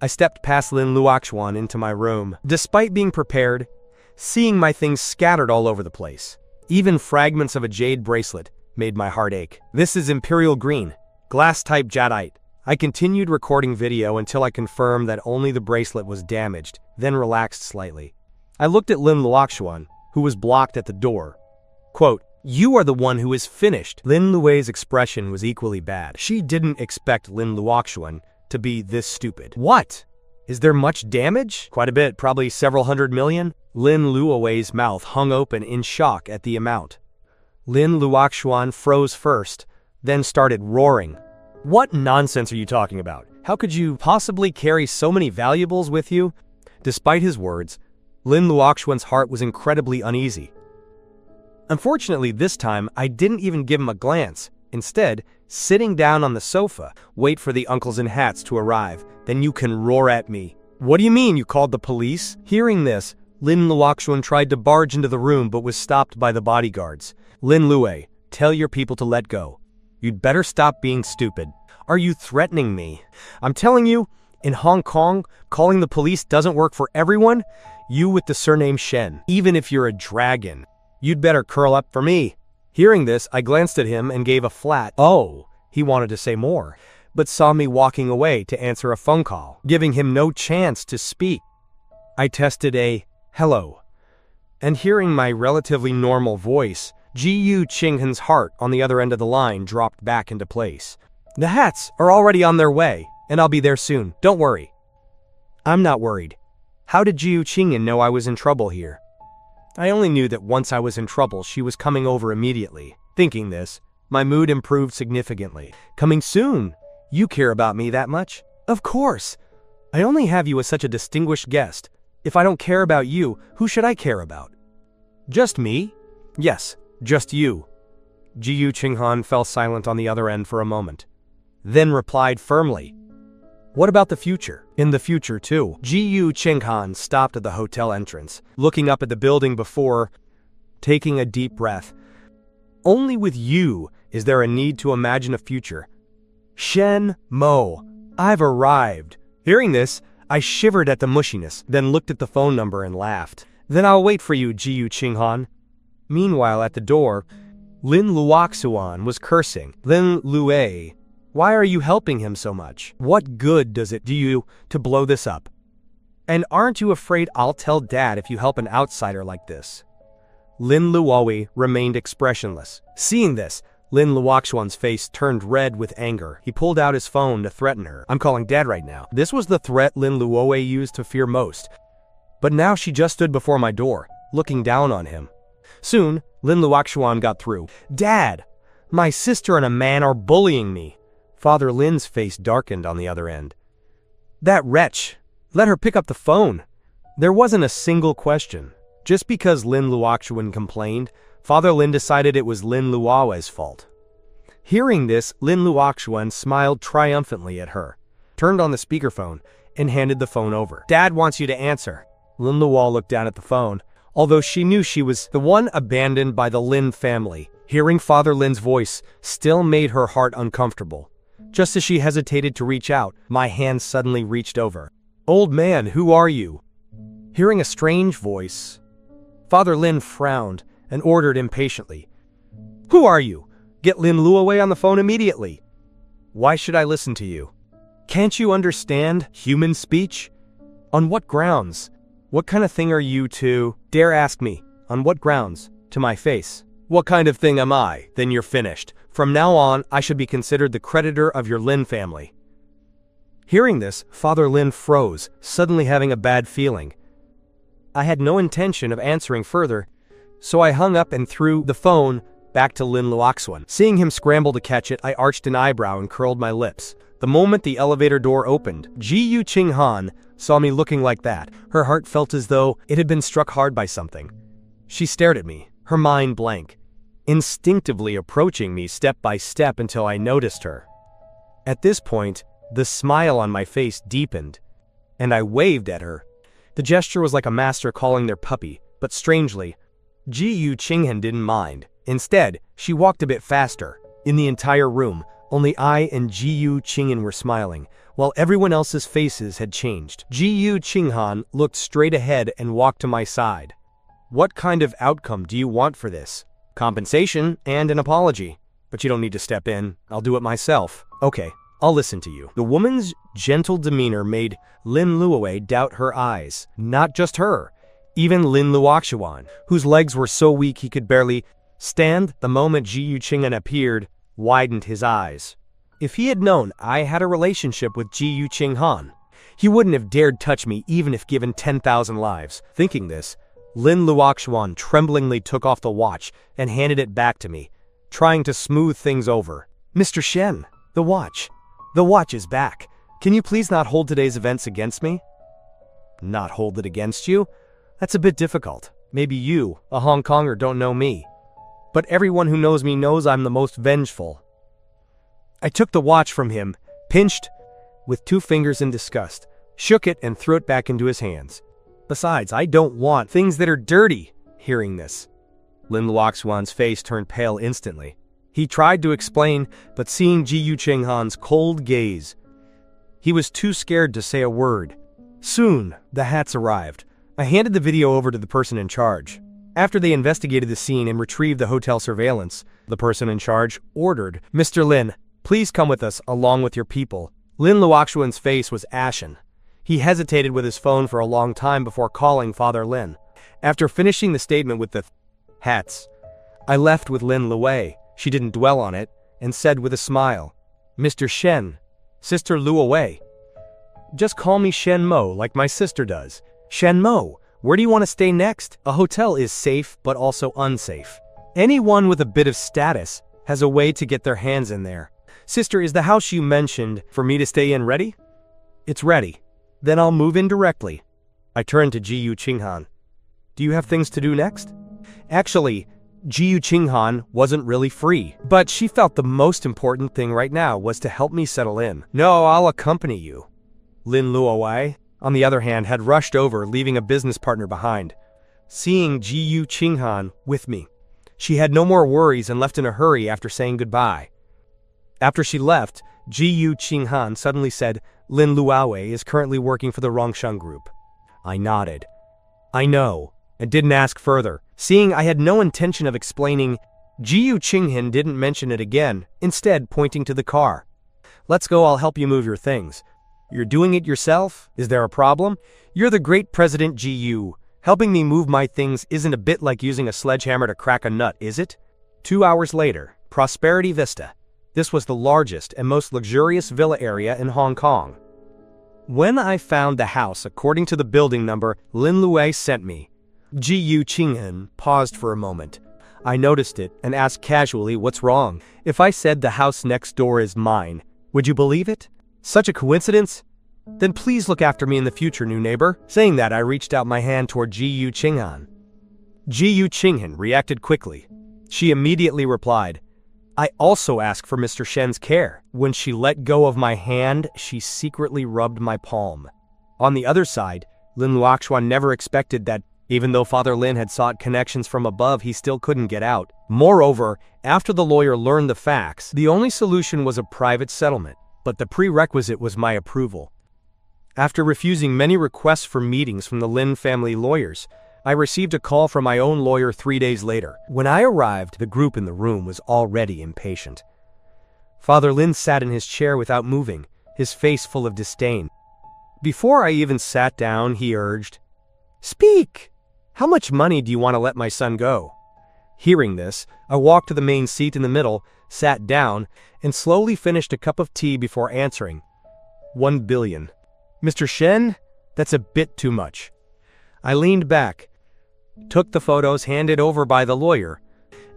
I stepped past Lin Luoxuan into my room. Despite being prepared, seeing my things scattered all over the place, even fragments of a jade bracelet, made my heart ache. This is Imperial Green, glass-type jadeite. I continued recording video until I confirmed that only the bracelet was damaged, then relaxed slightly. I looked at Lin Luoxuan, who was blocked at the door. Quote, "You are the one who is finished." Lin Luowei's expression was equally bad. She didn't expect Lin Luoxuan to be this stupid. What? Is there much damage? Quite a bit, probably several hundred million. Lin Luowei's mouth hung open in shock at the amount. Lin Luoxuan froze first, then started roaring. What nonsense are you talking about? How could you possibly carry so many valuables with you? Despite his words, Lin Luoxuan's heart was incredibly uneasy. Unfortunately, this time, I didn't even give him a glance. Instead, sitting down on the sofa, wait for the uncles in hats to arrive, then you can roar at me. What do you mean you called the police? Hearing this, Lin Luoxuan tried to barge into the room but was stopped by the bodyguards. Lin Luowei, tell your people to let go. You'd better stop being stupid. Are you threatening me? I'm telling you, in Hong Kong, calling the police doesn't work for everyone. You with the surname Shen, even if you're a dragon, you'd better curl up for me. Hearing this, I glanced at him and gave a flat, "Oh, He wanted to say more, but saw me walking away to answer a phone call, giving him no chance to speak. I tested a hello, and hearing my relatively normal voice, Ji-Yu Ching-han's heart on the other end of the line dropped back into place. The hats are already on their way, and I'll be there soon, don't worry. I'm not worried. How did Ji-Yu Ching-han know I was in trouble here? I only knew that once I was in trouble, she was coming over immediately. Thinking this, my mood improved significantly. Coming soon? You care about me that much? Of course. I only have you as such a distinguished guest. If I don't care about you, who should I care about? Just me? Yes, just you. Ji-Yu Ching-han fell silent on the other end for a moment, then replied firmly. What about the future? In the future, too. Ji-Yu Ching-han stopped at the hotel entrance, looking up at the building before taking a deep breath. Only with you is there a need to imagine a future. Shenmo, I've arrived. Hearing this, I shivered at the mushiness, then looked at the phone number and laughed. Then I'll wait for you, Ji-Yu Ching-han. Meanwhile, at the door, Lin Luoxuan was cursing. Lin Lue, why are you helping him so much? What good does it do you to blow this up? And aren't you afraid I'll tell Dad if you help an outsider like this? Lin Luowi remained expressionless. Seeing this, Lin Luoxuan's face turned red with anger. He pulled out his phone to threaten her. I'm calling Dad right now. This was the threat Lin Luowi used to fear most. But now she just stood before my door, looking down on him. Soon, Lin Luoxuan got through. Dad, my sister and a man are bullying me. Father Lin's face darkened on the other end. That wretch, let her pick up the phone. There wasn't a single question. Just because Lin Luoxuan complained, Father Lin decided it was Lin Luowe's fault. Hearing this, Lin Luoxuan smiled triumphantly at her, turned on the speakerphone, and handed the phone over. Dad wants you to answer. Lin Luo looked down at the phone, although she knew she was the one abandoned by the Lin family. Hearing Father Lin's voice still made her heart uncomfortable. Just as she hesitated to reach out, my hand suddenly reached over. Old man, who are you? Hearing a strange voice, Father Lin frowned and ordered impatiently. Who are you? Get Lin Luo on the phone immediately. Why should I listen to you? Can't you understand human speech? On what grounds? What kind of thing are you to dare ask me? On what grounds? To my face. What kind of thing am I? Then you're finished. From now on, I should be considered the creditor of your Lin family. Hearing this, Father Lin froze, suddenly having a bad feeling. I had no intention of answering further, so I hung up and threw the phone back to Lin Luoxuan. Seeing him scramble to catch it, I arched an eyebrow and curled my lips. The moment the elevator door opened, Ji-Yu Ching-han saw me looking like that. Her heart felt as though it had been struck hard by something. She stared at me, her mind blank, instinctively approaching me step by step until I noticed her. At this point, the smile on my face deepened, and I waved at her. The gesture was like a master calling their puppy, but strangely, Ji-Yu Ching-han didn't mind. Instead, she walked a bit faster. In the entire room, only I and Ji-Yu Ching-han were smiling, while everyone else's faces had changed. Ji-Yu Ching-han looked straight ahead and walked to my side. What kind of outcome do you want for this? Compensation and an apology. But you don't need to step in. I'll do it myself. Okay, I'll listen to you. The woman's gentle demeanor made Lin Luo doubt her eyes. Not just her. Even Lin Luoxuan, whose legs were so weak he could barely stand the moment Ji-Yu Ching-han appeared, widened his eyes. If he had known I had a relationship with Ji-Yu Ching-han, he wouldn't have dared touch me even if given 10,000 lives. Thinking this, Lin Luoxuan tremblingly took off the watch and handed it back to me, trying to smooth things over. Mr. Shen, the watch. The watch is back. Can you please not hold today's events against me? Not hold it against you? That's a bit difficult. Maybe you, a Hong Konger, don't know me. But everyone who knows me knows I'm the most vengeful. I took the watch from him, pinched with 2 fingers in disgust, shook it and threw it back into his hands. Besides, I don't want things that are dirty. Hearing this, Lin Luoxuan's face turned pale instantly. He tried to explain, but seeing Ji-Yu Ching-han's cold gaze, he was too scared to say a word. Soon, the hats arrived. I handed the video over to the person in charge. After they investigated the scene and retrieved the hotel surveillance, the person in charge ordered, Mr. Lin, please Please come with us, along with your people. Lin Luoxuan's face was ashen. He hesitated with his phone for a long time before calling Father Lin. After finishing the statement with the hats, I left with Lin Luwei. She didn't dwell on it, and said with a smile, Mr. Shen, Sister Luowei. Just call me Shenmo like my sister does. Shenmo, where do you want to stay next? A hotel is safe but also unsafe. Anyone with a bit of status has a way to get their hands in there. Sister, is the house you mentioned for me to stay in ready? It's ready. Then I'll move in directly. I turned to Jiyu Qinghan. Do you have things to do next? Actually, Jiyu Qinghan wasn't really free, but she felt the most important thing right now was to help me settle in. No, I'll accompany you. Lin Luowei, on the other hand, had rushed over, leaving a business partner behind. Seeing Jiyu Qinghan with me, she had no more worries and left in a hurry after saying goodbye. After she left, Jiyu Qinghan suddenly said, Lin Luowei is currently working for the Rongsheng Group. I nodded. I know, and didn't ask further. Seeing I had no intention of explaining, Jiyu Qinghan didn't mention it again, instead pointing to the car. Let's go, I'll help you move your things. You're doing it yourself? Is there a problem? You're the great President Jiyu. Helping me move my things isn't a bit like using a sledgehammer to crack a nut, is it? 2 hours later, Prosperity Vista. This was the largest and most luxurious villa area in Hong Kong. When I found the house according to the building number Lin Luwei sent me, Jiyu Qinghan paused for a moment. I noticed it and asked casually, what's wrong? If I said the house next door is mine, would you believe it? Such a coincidence? Then please look after me in the future, new neighbor. Saying that, I reached out my hand toward Jiyu Qinghan. Jiyu Qinghan reacted quickly. She immediately replied, I also ask for Mr. Shen's care. When she let go of my hand, she secretly rubbed my palm. On the other side, Lin Luoxuan never expected that, even though Father Lin had sought connections from above, he still couldn't get out. Moreover, after the lawyer learned the facts, the only solution was a private settlement, but the prerequisite was my approval. After refusing many requests for meetings from the Lin family lawyers, I received a call from my own lawyer 3 days later. When I arrived, the group in the room was already impatient. Father Lin sat in his chair without moving, his face full of disdain. Before I even sat down, he urged, Speak! How much money do you want to let my son go? Hearing this, I walked to the main seat in the middle, sat down, and slowly finished a cup of tea before answering. 1 billion. Mr. Shen, that's a bit too much. I leaned back, took the photos handed over by the lawyer,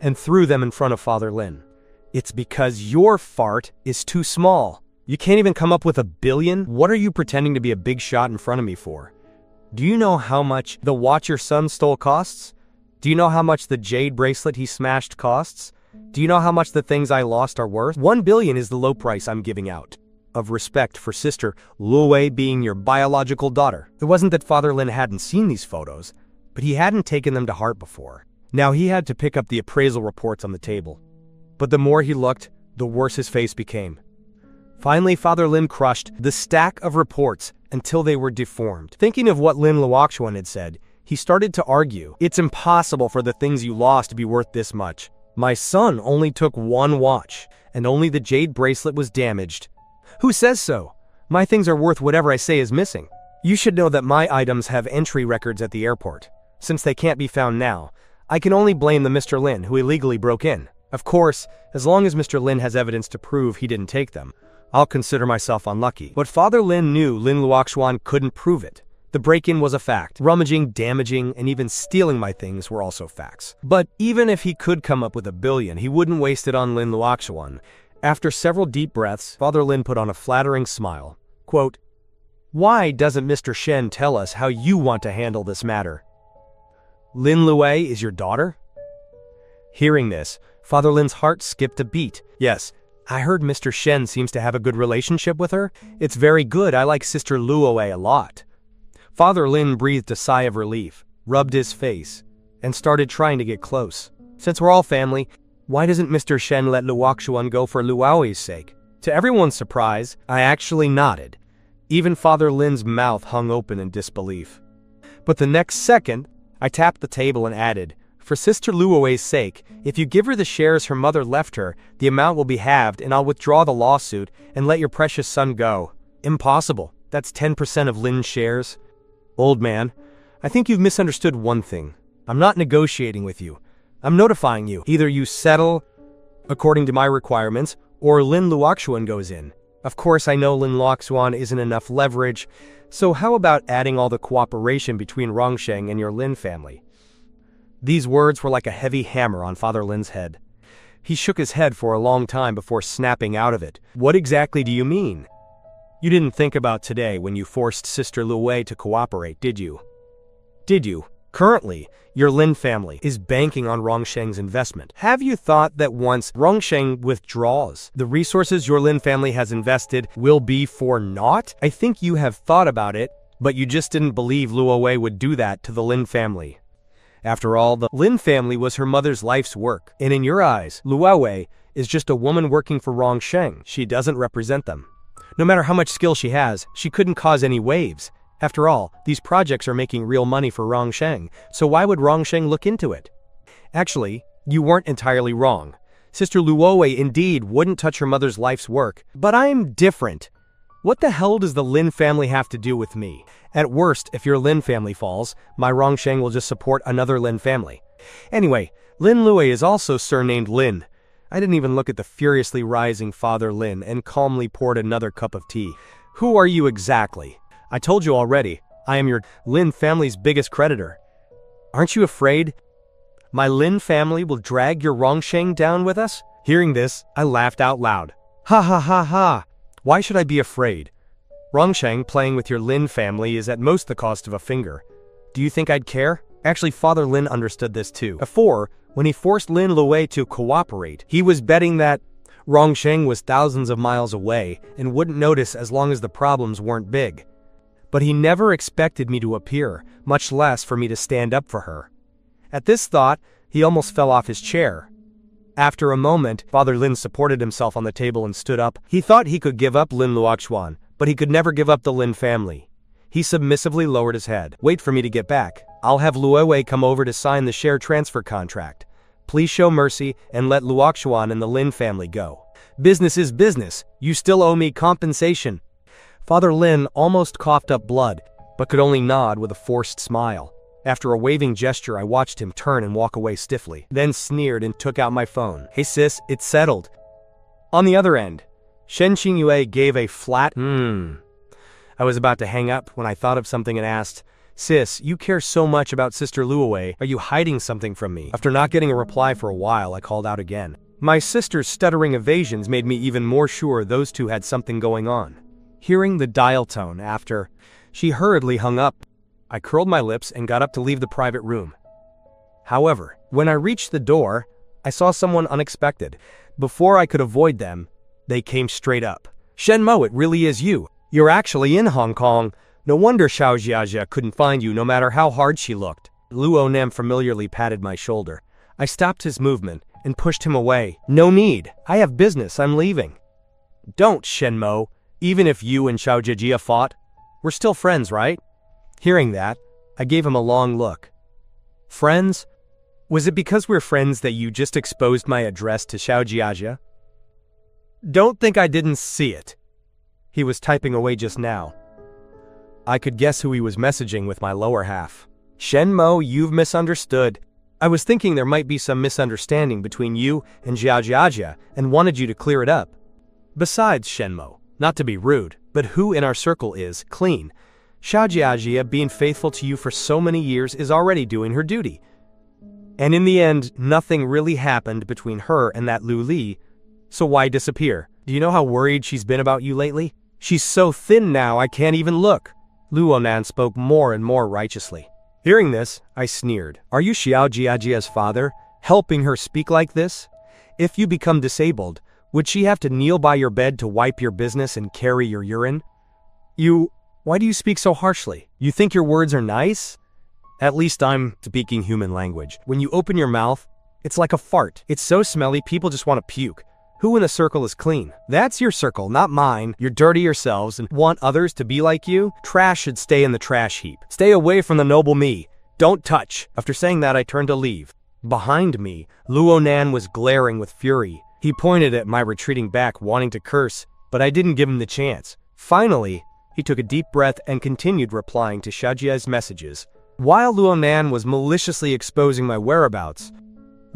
and threw them in front of Father Lin. It's because your fart is too small. You can't even come up with 1 billion? What are you pretending to be a big shot in front of me for? Do you know how much the watch your son stole costs? Do you know how much the jade bracelet he smashed costs? Do you know how much the things I lost are worth? 1 billion is the low price I'm giving out. Of respect for Sister Luowei being your biological daughter. It wasn't that Father Lin hadn't seen these photos, but he hadn't taken them to heart before. Now he had to pick up the appraisal reports on the table. But the more he looked, the worse his face became. Finally, Father Lin crushed the stack of reports until they were deformed. Thinking of what Lin Luoxuan had said, he started to argue. It's impossible for the things you lost to be worth this much. My son only took 1 watch, and only the jade bracelet was damaged. Who says so? My things are worth whatever I say is missing. You should know that my items have entry records at the airport. Since they can't be found now, I can only blame the Mr. Lin who illegally broke in. Of course, as long as Mr. Lin has evidence to prove he didn't take them, I'll consider myself unlucky. But Father Lin knew Lin Luoxuan couldn't prove it. The break-in was a fact. Rummaging, damaging, and even stealing my things were also facts. But even if he could come up with 1 billion, he wouldn't waste it on Lin Luoxuan. After several deep breaths, Father Lin put on a flattering smile. Quote, Why doesn't Mr. Shen tell us how you want to handle this matter? Lin Luwei is your daughter? Hearing this, Father Lin's heart skipped a beat. Yes, I heard Mr. Shen seems to have a good relationship with her. It's very good. I like Sister Luowei a lot. Father Lin breathed a sigh of relief, rubbed his face, and started trying to get close. Since we're all family, why doesn't Mr. Shen let Luoxuan go for Luowei's sake? To everyone's surprise, I actually nodded. Even Father Lin's mouth hung open in disbelief. But the next second, I tapped the table and added, For Sister Luowei's sake, if you give her the shares her mother left her, the amount will be halved and I'll withdraw the lawsuit and let your precious son go. Impossible. That's 10% of Lin's shares. Old man, I think you've misunderstood one thing. I'm not negotiating with you. I'm notifying you. Either you settle according to my requirements, or Lin Luoxuan goes in. Of course, I know Lin Luoxuan isn't enough leverage, so how about adding all the cooperation between Rongsheng and your Lin family? These words were like a heavy hammer on Father Lin's head. He shook his head for a long time before snapping out of it. What exactly do you mean? You didn't think about today when you forced Sister Luowei to cooperate, did you? Did you? Currently, your Lin family is banking on Rongsheng's investment. Have you thought that once Rongsheng withdraws, the resources your Lin family has invested will be for naught? I think you have thought about it, but you just didn't believe Luowei would do that to the Lin family. After all, the Lin family was her mother's life's work, and in your eyes, Luowei is just a woman working for Rongsheng. She doesn't represent them. No matter how much skill she has, she couldn't cause any waves. After all, these projects are making real money for Rongsheng, so why would Rongsheng look into it? Actually, you weren't entirely wrong. Sister Luowei indeed wouldn't touch her mother's life's work, but I'm different. What the hell does the Lin family have to do with me? At worst, if your Lin family falls, my Rongsheng will just support another Lin family. Anyway, Lin Luowei is also surnamed Lin. I didn't even look at the furiously rising Father Lin and calmly poured another cup of tea. Who are you exactly? I told you already, I am your Lin family's biggest creditor. Aren't you afraid my Lin family will drag your Rongsheng down with us? Hearing this, I laughed out loud. Ha ha ha ha! Why should I be afraid? Rongsheng playing with your Lin family is at most the cost of a finger. Do you think I'd care? Actually, Father Lin understood this too. Before, when he forced Lin Luowei to cooperate, he was betting that Rongsheng was thousands of miles away and wouldn't notice as long as the problems weren't big. But he never expected me to appear, much less for me to stand up for her. At this thought, he almost fell off his chair. After a moment, Father Lin supported himself on the table and stood up. He thought he could give up Lin Luoxuan, but he could never give up the Lin family. He submissively lowered his head. Wait for me to get back. I'll have Luowei come over to sign the share transfer contract. Please show mercy and let Luoxuan and the Lin family go. Business is business. You still owe me compensation. Father Lin almost coughed up blood, but could only nod with a forced smile. After a waving gesture, I watched him turn and walk away stiffly, then sneered and took out my phone. Hey sis, it's settled. On the other end, Shen Qingyue gave a flat I was about to hang up when I thought of something and asked, Sis, you care so much about Sister Luowei, are you hiding something from me? After not getting a reply for a while, I called out again. My sister's stuttering evasions made me even more sure those two had something going on. Hearing the dial tone after she hurriedly hung up, I curled my lips and got up to leave the private room. However, when I reached the door, I saw someone unexpected. Before I could avoid them, they came straight up. Shenmo, it really is you. You're actually in Hong Kong. No wonder Xiao Jiajia couldn't find you no matter how hard she looked. Luo Nam familiarly patted my shoulder. I stopped his movement and pushed him away. No need. I have business. I'm leaving. Don't, Shenmo. Even if you and Xiao Jiajia fought, we're still friends, right? Hearing that, I gave him a long look. Friends? Was it because we're friends that you just exposed my address to Xiao Jiajia? Don't think I didn't see it. He was typing away just now. I could guess who he was messaging with my lower half. Shenmo, you've misunderstood. I was thinking there might be some misunderstanding between you and Xiao Jiajia and wanted you to clear it up. Besides, Shenmo, not to be rude, but who in our circle is clean? Xiao Jiajia, being faithful to you for so many years, is already doing her duty. And in the end, nothing really happened between her and that Lu Li, so why disappear? Do you know how worried she's been about you lately? She's so thin now I can't even look. Luo Nan spoke more and more righteously. Hearing this, I sneered. Are you Xiao Jiajia's father, helping her speak like this? If you become disabled, would she have to kneel by your bed to wipe your business and carry your urine? Why do you speak so harshly? You think your words are nice? At least I'm speaking human language. When you open your mouth, it's like a fart. It's so smelly people just want to puke. Who in the circle is clean? That's your circle, not mine. You're dirty yourselves and want others to be like you? Trash should stay in the trash heap. Stay away from the noble me. Don't touch. After saying that, I turned to leave. Behind me, Luonan was glaring with fury. He pointed at my retreating back, wanting to curse, but I didn't give him the chance. Finally, he took a deep breath and continued replying to Xiaojia's messages. While Luonan was maliciously exposing my whereabouts,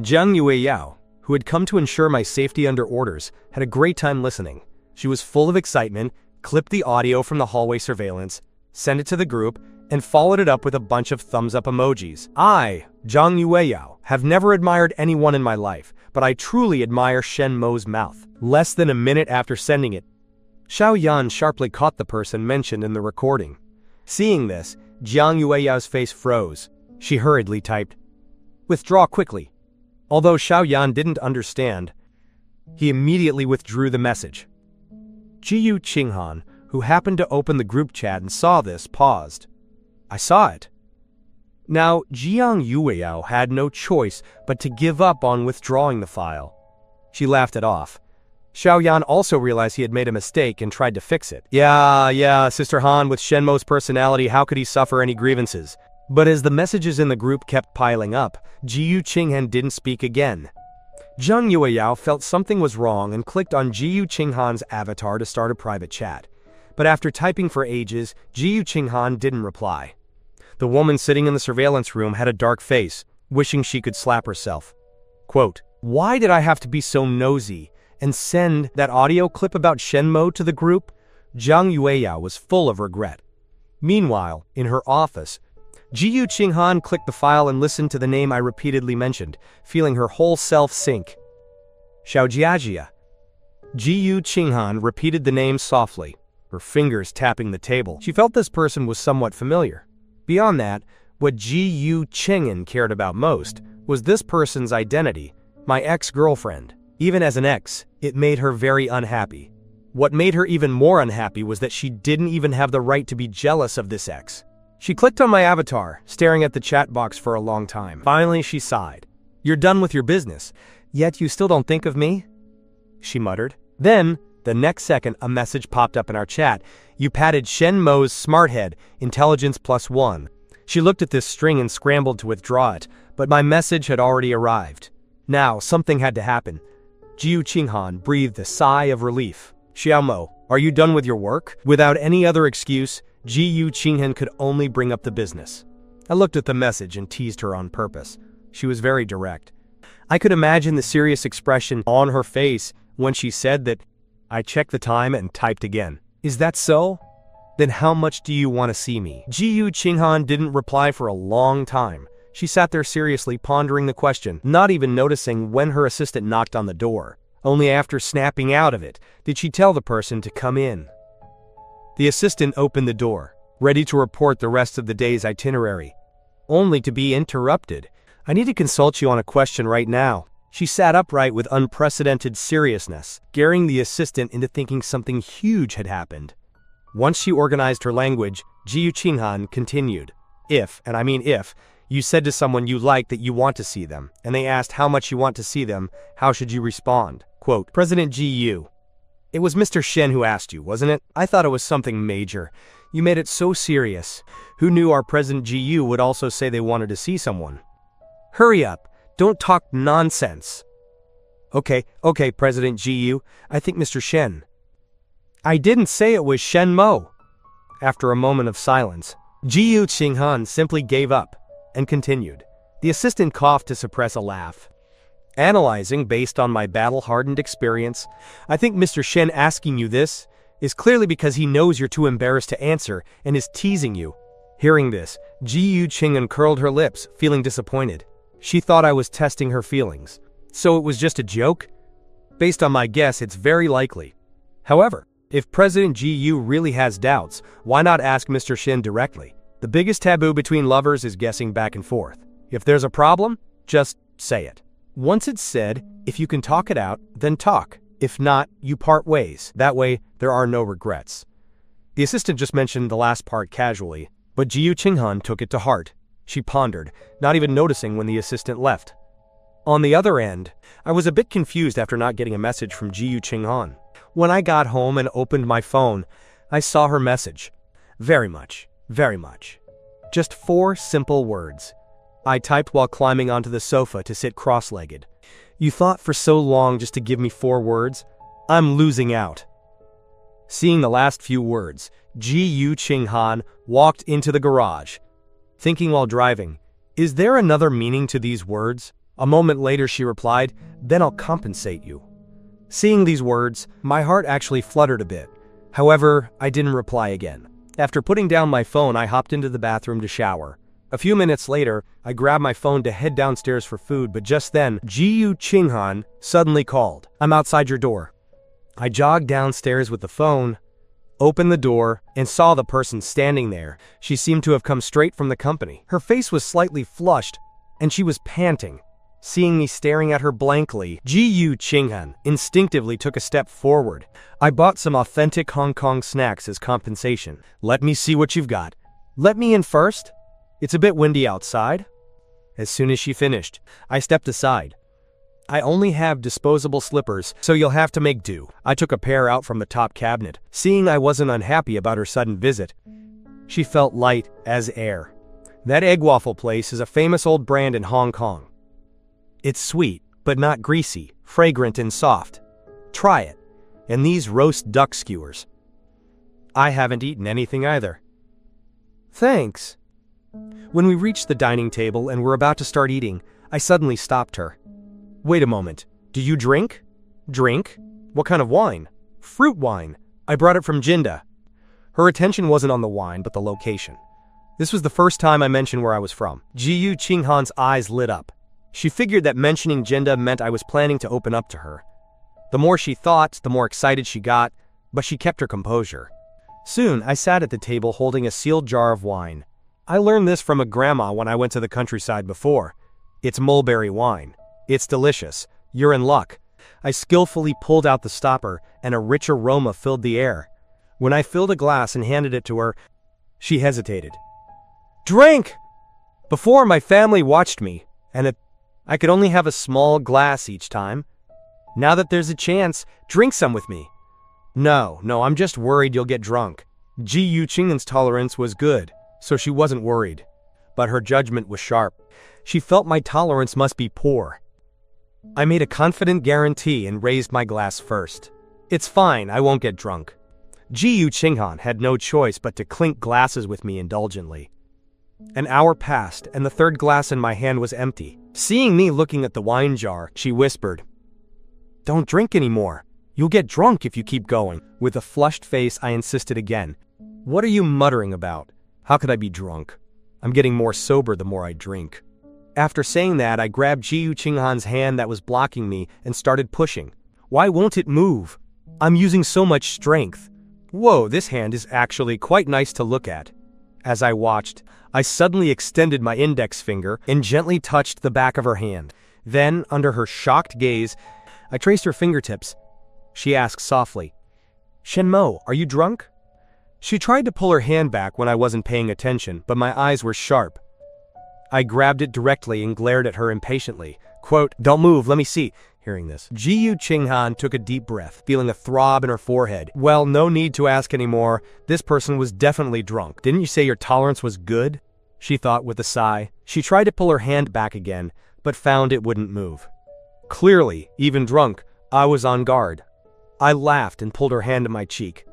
Zhang Yueyao, who had come to ensure my safety under orders, had a great time listening. She was full of excitement, clipped the audio from the hallway surveillance, sent it to the group, and followed it up with a bunch of thumbs-up emojis. I, Zhang Yueyao, have never admired anyone in my life, but I truly admire Shenmo's mouth. Less than a minute after sending it, Xiao Yan sharply caught the person mentioned in the recording. Seeing this, Zhang Yueyao's face froze. She hurriedly typed, "Withdraw quickly." Although Xiao Yan didn't understand, he immediately withdrew the message. Jiyu Qinghan, who happened to open the group chat and saw this, paused. I saw it. Now, Zhang Yueyao had no choice but to give up on withdrawing the file. She laughed it off. Xiao Yan also realized he had made a mistake and tried to fix it. Yeah, Sister Han, with Shenmo's personality, how could he suffer any grievances? But as the messages in the group kept piling up, Jiyu Qinghan didn't speak again. Zhang Yueyao felt something was wrong and clicked on Jiyu Qinghan's avatar to start a private chat. But after typing for ages, Jiyu Qinghan didn't reply. The woman sitting in the surveillance room had a dark face, wishing she could slap herself. Quote, "Why did I have to be so nosy and send that audio clip about Shenmo to the group?" Zhang Yueyao was full of regret. Meanwhile, in her office, Jiyu Qinghan clicked the file and listened to the name I repeatedly mentioned, feeling her whole self sink. Xiaojiajia. Jiyu Qinghan repeated the name softly, her fingers tapping the table. She felt this person was somewhat familiar. Beyond that, what Jiyu Qinghan cared about most was this person's identity, my ex-girlfriend. Even as an ex, it made her very unhappy. What made her even more unhappy was that she didn't even have the right to be jealous of this ex. She clicked on my avatar, staring at the chat box for a long time. Finally, she sighed. "You're done with your business, yet you still don't think of me?" she muttered. Then, the next second, a message popped up in our chat. "You patted Shenmo's smart head, intelligence +1. She looked at this string and scrambled to withdraw it, but my message had already arrived. Now, something had to happen. Jiyu Qinghan breathed a sigh of relief. "Xiaomo, are you done with your work?" Without any other excuse, Jiyu Qinghan could only bring up the business. I looked at the message and teased her on purpose. She was very direct. I could imagine the serious expression on her face when she said that. I checked the time and typed again. "Is that so? Then how much do you want to see me?" Jiyu Qinghan didn't reply for a long time. She sat there seriously pondering the question, not even noticing when her assistant knocked on the door. Only after snapping out of it did she tell the person to come in. The assistant opened the door, ready to report the rest of the day's itinerary, only to be interrupted. "I need to consult you on a question right now." She sat upright with unprecedented seriousness, scaring the assistant into thinking something huge had happened. Once she organized her language, Jiyu Qinghan continued. "If, and I mean if, you said to someone you like that you want to see them, and they asked how much you want to see them, how should you respond?" Quote, "President Jiyu, it was Mr. Shen who asked you, wasn't it? I thought it was something major. You made it so serious. Who knew our President Jiyu would also say they wanted to see someone?" "Hurry up. Don't talk nonsense." Okay, President Jiyu, I think Mr. Shen." "I didn't say it was Shenmo." After a moment of silence, Jiyu Qinghan simply gave up and continued. The assistant coughed to suppress a laugh. "Analyzing based on my battle-hardened experience, I think Mr. Shen asking you this is clearly because he knows you're too embarrassed to answer and is teasing you." Hearing this, Jiyu Qinghan curled her lips, feeling disappointed. She thought I was testing her feelings. So it was just a joke? Based on my guess, it's very likely. However, if President Jiyu really has doubts, why not ask Mr. Shen directly? The biggest taboo between lovers is guessing back and forth. If there's a problem, just say it. Once it's said, if you can talk it out, then talk. If not, you part ways. That way, there are no regrets. The assistant just mentioned the last part casually, but Jiyu Qinghan took it to heart. She pondered, not even noticing when the assistant left. On the other end, I was a bit confused after not getting a message from Jiyu Qinghan. When I got home and opened my phone, I saw her message. Very much. Just 4 simple words. I typed while climbing onto the sofa to sit cross-legged. You thought for so long just to give me 4 words? I'm losing out. Seeing the last few words, Ji Qinghan walked into the garage, thinking while driving, is there another meaning to these words? A moment later she replied, then I'll compensate you. Seeing these words, my heart actually fluttered a bit. However, I didn't reply again. After putting down my phone, I hopped into the bathroom to shower. A few minutes later, I grabbed my phone to head downstairs for food, but just then, Ji Qinghan suddenly called. I'm outside your door. I jogged downstairs with the phone, opened the door, and saw the person standing there. She seemed to have come straight from the company. Her face was slightly flushed, and she was panting. Seeing me staring at her blankly, Ji Qinghan instinctively took a step forward. I bought some authentic Hong Kong snacks as compensation. Let me see what you've got. Let me in first. It's a bit windy outside. As soon as she finished, I stepped aside. I only have disposable slippers, so you'll have to make do. I took a pair out from the top cabinet. Seeing I wasn't unhappy about her sudden visit, she felt light as air. That egg waffle place is a famous old brand in Hong Kong. It's sweet, but not greasy, fragrant and soft. Try it. And these roast duck skewers. I haven't eaten anything either. Thanks. When we reached the dining table and were about to start eating, I suddenly stopped her. Wait a moment. Do you drink? Drink? What kind of wine? Fruit wine. I brought it from Jinda. Her attention wasn't on the wine, but the location. This was the first time I mentioned where I was from. Ji Qinghan's eyes lit up. She figured that mentioning Jinda meant I was planning to open up to her. The more she thought, the more excited she got, but she kept her composure. Soon, I sat at the table holding a sealed jar of wine. I learned this from a grandma when I went to the countryside before. It's mulberry wine. It's delicious. You're in luck. I skillfully pulled out the stopper, and a rich aroma filled the air. When I filled a glass and handed it to her, she hesitated. Drink! Before, my family watched me, and I could only have a small glass each time. Now that there's a chance, drink some with me. No, I'm just worried you'll get drunk. Ji Qinghan's tolerance was good, so she wasn't worried. But her judgment was sharp. She felt my tolerance must be poor. I made a confident guarantee and raised my glass first. It's fine, I won't get drunk. Ji Qinghan had no choice but to clink glasses with me indulgently. An hour passed, and the third glass in my hand was empty. Seeing me looking at the wine jar, she whispered, Don't drink anymore. You'll get drunk if you keep going. With a flushed face, I insisted again. What are you muttering about? How could I be drunk? I'm getting more sober the more I drink. After saying that, I grabbed Ji Qinghan's hand that was blocking me and started pushing. Why won't it move? I'm using so much strength. Whoa, this hand is actually quite nice to look at. As I watched, I suddenly extended my index finger and gently touched the back of her hand. Then, under her shocked gaze, I traced her fingertips. She asked softly, Shenmo, are you drunk? She tried to pull her hand back when I wasn't paying attention, but my eyes were sharp. I grabbed it directly and glared at her impatiently. Quote, Don't move, let me see. Hearing this, Ji Qinghan took a deep breath, feeling a throb in her forehead. Well, no need to ask anymore. This person was definitely drunk. Didn't you say your tolerance was good? She thought with a sigh. She tried to pull her hand back again, but found it wouldn't move. Clearly, even drunk, I was on guard. I laughed and pulled her hand to my cheek,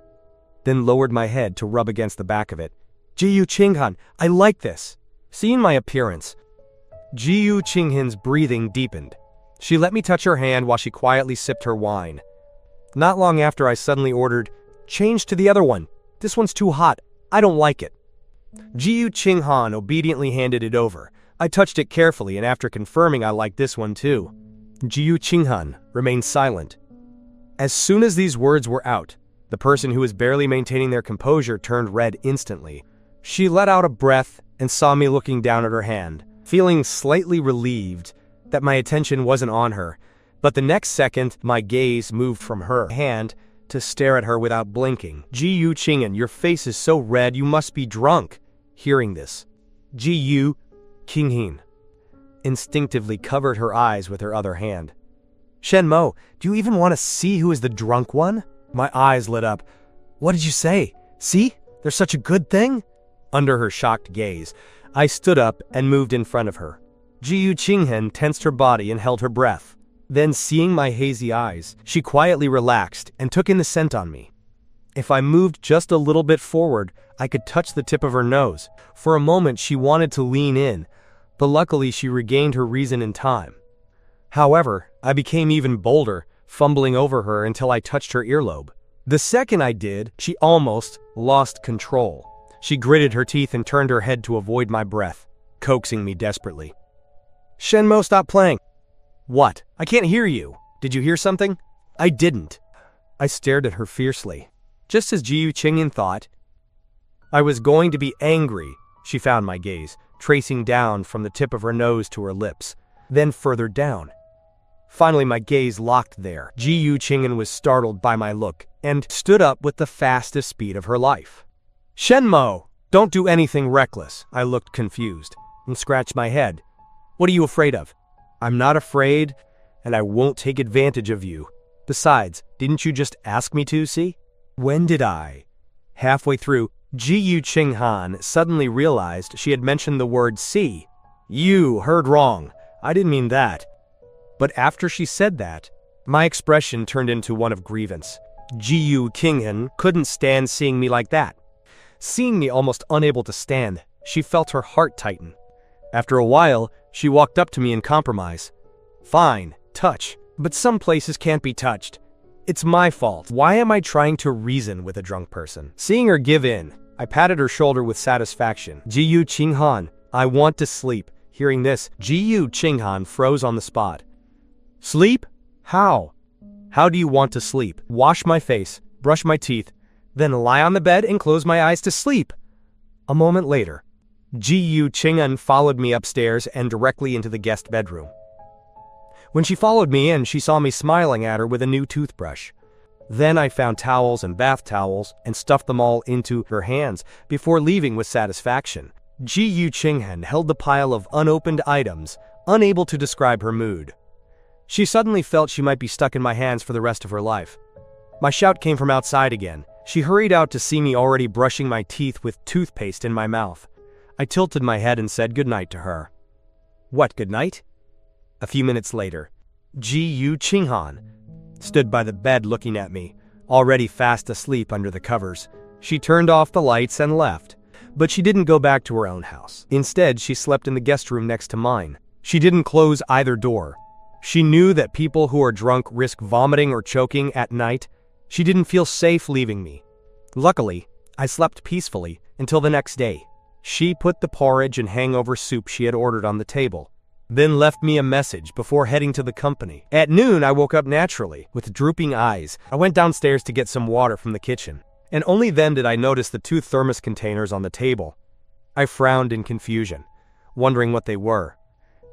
then lowered my head to rub against the back of it. Ji Qinghan, I like this. Seeing my appearance, Ji Qinghan's breathing deepened. She let me touch her hand while she quietly sipped her wine. Not long after, I suddenly ordered, Change to the other one. This one's too hot. I don't like it. Ji Qinghan obediently handed it over. I touched it carefully, and after confirming I liked this one too, Ji Qinghan remained silent. As soon as these words were out, the person who was barely maintaining their composure turned red instantly. She let out a breath and saw me looking down at her hand, feeling slightly relieved that my attention wasn't on her, but the next second, my gaze moved from her hand to stare at her without blinking. Ji Qinghan, your face is so red, you must be drunk. Hearing this, Ji Qinghan instinctively covered her eyes with her other hand. Shenmo, do you even want to see who is the drunk one? My eyes lit up. What did you say? See? There's such a good thing? Under her shocked gaze, I stood up and moved in front of her. Ji Qinghan tensed her body and held her breath. Then, seeing my hazy eyes, she quietly relaxed and took in the scent on me. If I moved just a little bit forward, I could touch the tip of her nose. For a moment, she wanted to lean in, but luckily she regained her reason in time. However, I became even bolder, fumbling over her until I touched her earlobe. The second I did, she almost lost control. She gritted her teeth and turned her head to avoid my breath, coaxing me desperately. "Shenmo, stop playing." "What? I can't hear you. Did you hear something?" "I didn't." I stared at her fiercely. Just as Ji Qingyan thought, I was going to be angry. She found my gaze, tracing down from the tip of her nose to her lips, then further down. Finally, my gaze locked there. Ji Qingyan was startled by my look and stood up with the fastest speed of her life. "Shenmo, don't do anything reckless." I looked confused and scratched my head. "What are you afraid of?" "I'm not afraid, and I won't take advantage of you. Besides, didn't you just ask me to, see?" "When did I?" Halfway through, Ji Qinghan suddenly realized she had mentioned the word see. "You heard wrong. I didn't mean that." But after she said that, my expression turned into one of grievance. Ji Qinghan couldn't stand seeing me like that. Seeing me almost unable to stand, she felt her heart tighten. After a while, she walked up to me in compromise. "Fine, touch, but some places can't be touched. It's my fault. Why am I trying to reason with a drunk person?" Seeing her give in, I patted her shoulder with satisfaction. "Ji Qinghan, I want to sleep." Hearing this, Ji Qinghan froze on the spot. "Sleep? How? How do you want to sleep?" "Wash my face, brush my teeth, then lie on the bed and close my eyes to sleep." A moment later, Ji Qingyan followed me upstairs and directly into the guest bedroom. When she followed me in, she saw me smiling at her with a new toothbrush. Then I found towels and bath towels and stuffed them all into her hands before leaving with satisfaction. Ji Qinghan held the pile of unopened items, unable to describe her mood. She suddenly felt she might be stuck in my hands for the rest of her life. My shout came from outside again. She hurried out to see me already brushing my teeth with toothpaste in my mouth. I tilted my head and said goodnight to her. "What, goodnight?" A few minutes later, Ji Qinghan stood by the bed looking at me, already fast asleep under the covers. She turned off the lights and left, but she didn't go back to her own house. Instead, she slept in the guest room next to mine. She didn't close either door. She knew that people who are drunk risk vomiting or choking at night. She didn't feel safe leaving me. Luckily, I slept peacefully until the next day. She put the porridge and hangover soup she had ordered on the table, then left me a message before heading to the company. At noon, I woke up naturally, with drooping eyes. I went downstairs to get some water from the kitchen, and only then did I notice the 2 thermos containers on the table. I frowned in confusion, wondering what they were.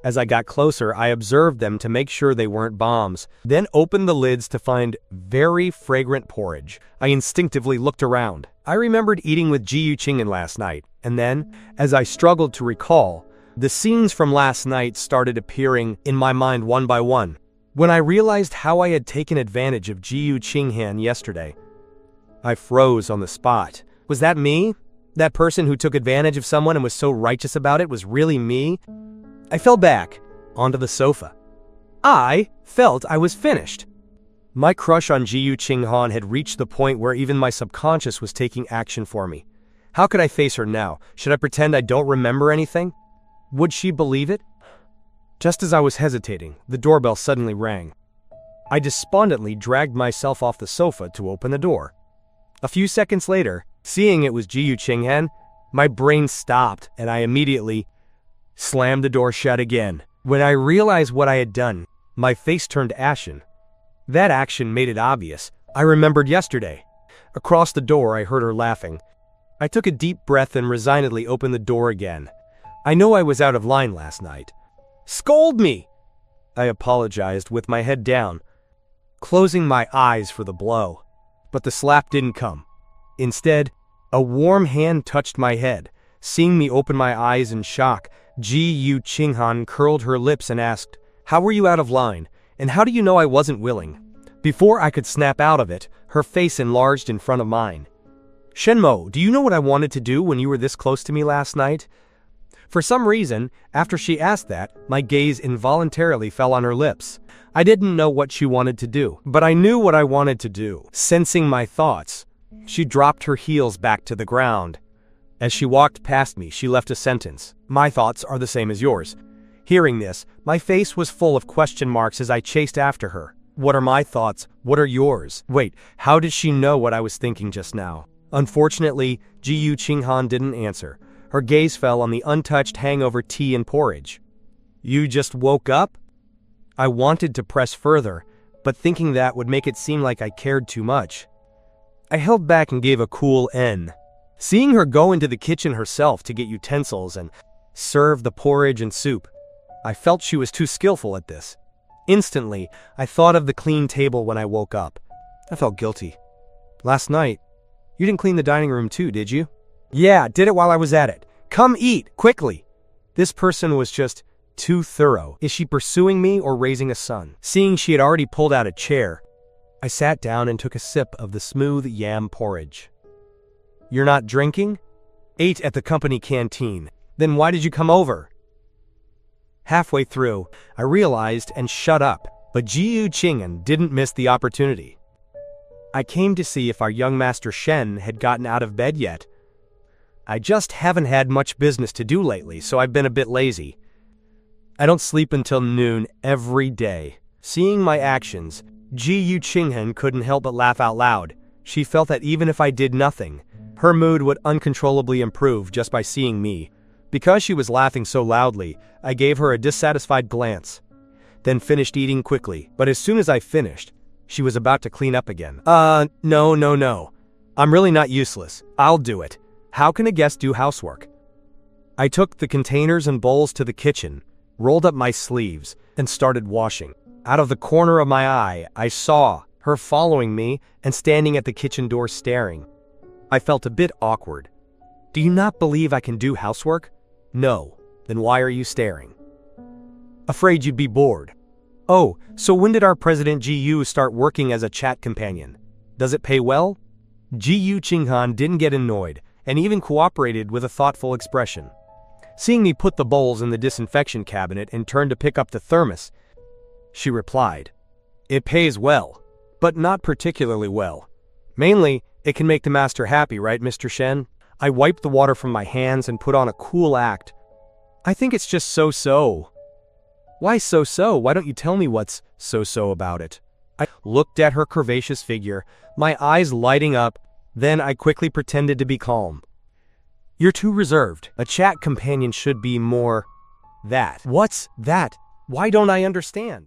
As I got closer, I observed them to make sure they weren't bombs, then opened the lids to find very fragrant porridge. I instinctively looked around. I remembered eating with Ji Qingyan last night, and then, as I struggled to recall, the scenes from last night started appearing in my mind one by one. When I realized how I had taken advantage of Ji Qingyan yesterday, I froze on the spot. Was that me? That person who took advantage of someone and was so righteous about it was really me? I fell back onto the sofa. I felt I was finished. My crush on Ji Qinghan had reached the point where even my subconscious was taking action for me. How could I face her now? Should I pretend I don't remember anything? Would she believe it? Just as I was hesitating, the doorbell suddenly rang. I despondently dragged myself off the sofa to open the door. A few seconds later, seeing it was Ji Qingyan, my brain stopped and I immediately slammed the door shut again. When I realized what I had done, my face turned ashen. That action made it obvious. I remembered yesterday. Across the door, I heard her laughing. I took a deep breath and resignedly opened the door again. I know I was out of line last night. "Scold me!" I apologized with my head down, closing my eyes for the blow. But the slap didn't come. Instead, a warm hand touched my head. Seeing me open my eyes in shock, Ji Qinghan curled her lips and asked, "How were you out of line? And how do you know I wasn't willing?" Before I could snap out of it, her face enlarged in front of mine. "Shenmo, do you know what I wanted to do when you were this close to me last night?" For some reason, after she asked that, my gaze involuntarily fell on her lips. I didn't know what she wanted to do, but I knew what I wanted to do. Sensing my thoughts, she dropped her heels back to the ground. As she walked past me, she left a sentence. My thoughts are the same as yours. Hearing this, my face was full of question marks as I chased after her. What are my thoughts? What are yours? Wait, how did she know what I was thinking just now? Unfortunately, Ji Qinghan didn't answer. Her gaze fell on the untouched hangover tea and porridge. You just woke up? I wanted to press further, but thinking that would make it seem like I cared too much. I held back and gave a cool N. Seeing her go into the kitchen herself to get utensils and serve the porridge and soup, I felt she was too skillful at this. Instantly, I thought of the clean table when I woke up. I felt guilty. Last night, you didn't clean the dining room too, did you? Yeah, did it while I was at it. Come eat, quickly. This person was just too thorough. Is she pursuing me or raising a son? Seeing she had already pulled out a chair, I sat down and took a sip of the smooth yam porridge. You're not drinking? Ate at the company canteen. Then why did you come over? Halfway through, I realized and shut up, but Ji Qinghan didn't miss the opportunity. I came to see if our young master Shen had gotten out of bed yet. I just haven't had much business to do lately, so I've been a bit lazy. I don't sleep until noon every day. Seeing my actions, Ji Qinghan couldn't help but laugh out loud. She felt that even if I did nothing, her mood would uncontrollably improve just by seeing me. Because she was laughing so loudly, I gave her a dissatisfied glance, then finished eating quickly. But as soon as I finished, she was about to clean up again. No. I'm really not useless. I'll do it. How can a guest do housework? I took the containers and bowls to the kitchen, rolled up my sleeves, and started washing. Out of the corner of my eye, I saw her following me and standing at the kitchen door staring. I felt a bit awkward. Do you not believe I can do housework? No. Then why are you staring? Afraid you'd be bored. Oh, so when did our President Ji start working as a chat companion? Does it pay well? Ji Qinghan didn't get annoyed and even cooperated with a thoughtful expression. Seeing me put the bowls in the disinfection cabinet and turn to pick up the thermos, she replied, It pays well, but not particularly well. Mainly, it can make the master happy, right, Mr. Shen? I wiped the water from my hands and put on a cool act. I think it's just so-so. Why so-so? Why don't you tell me what's so-so about it? I looked at her curvaceous figure, my eyes lighting up, then I quickly pretended to be calm. You're too reserved. A chat companion should be more that. What's that? Why don't I understand?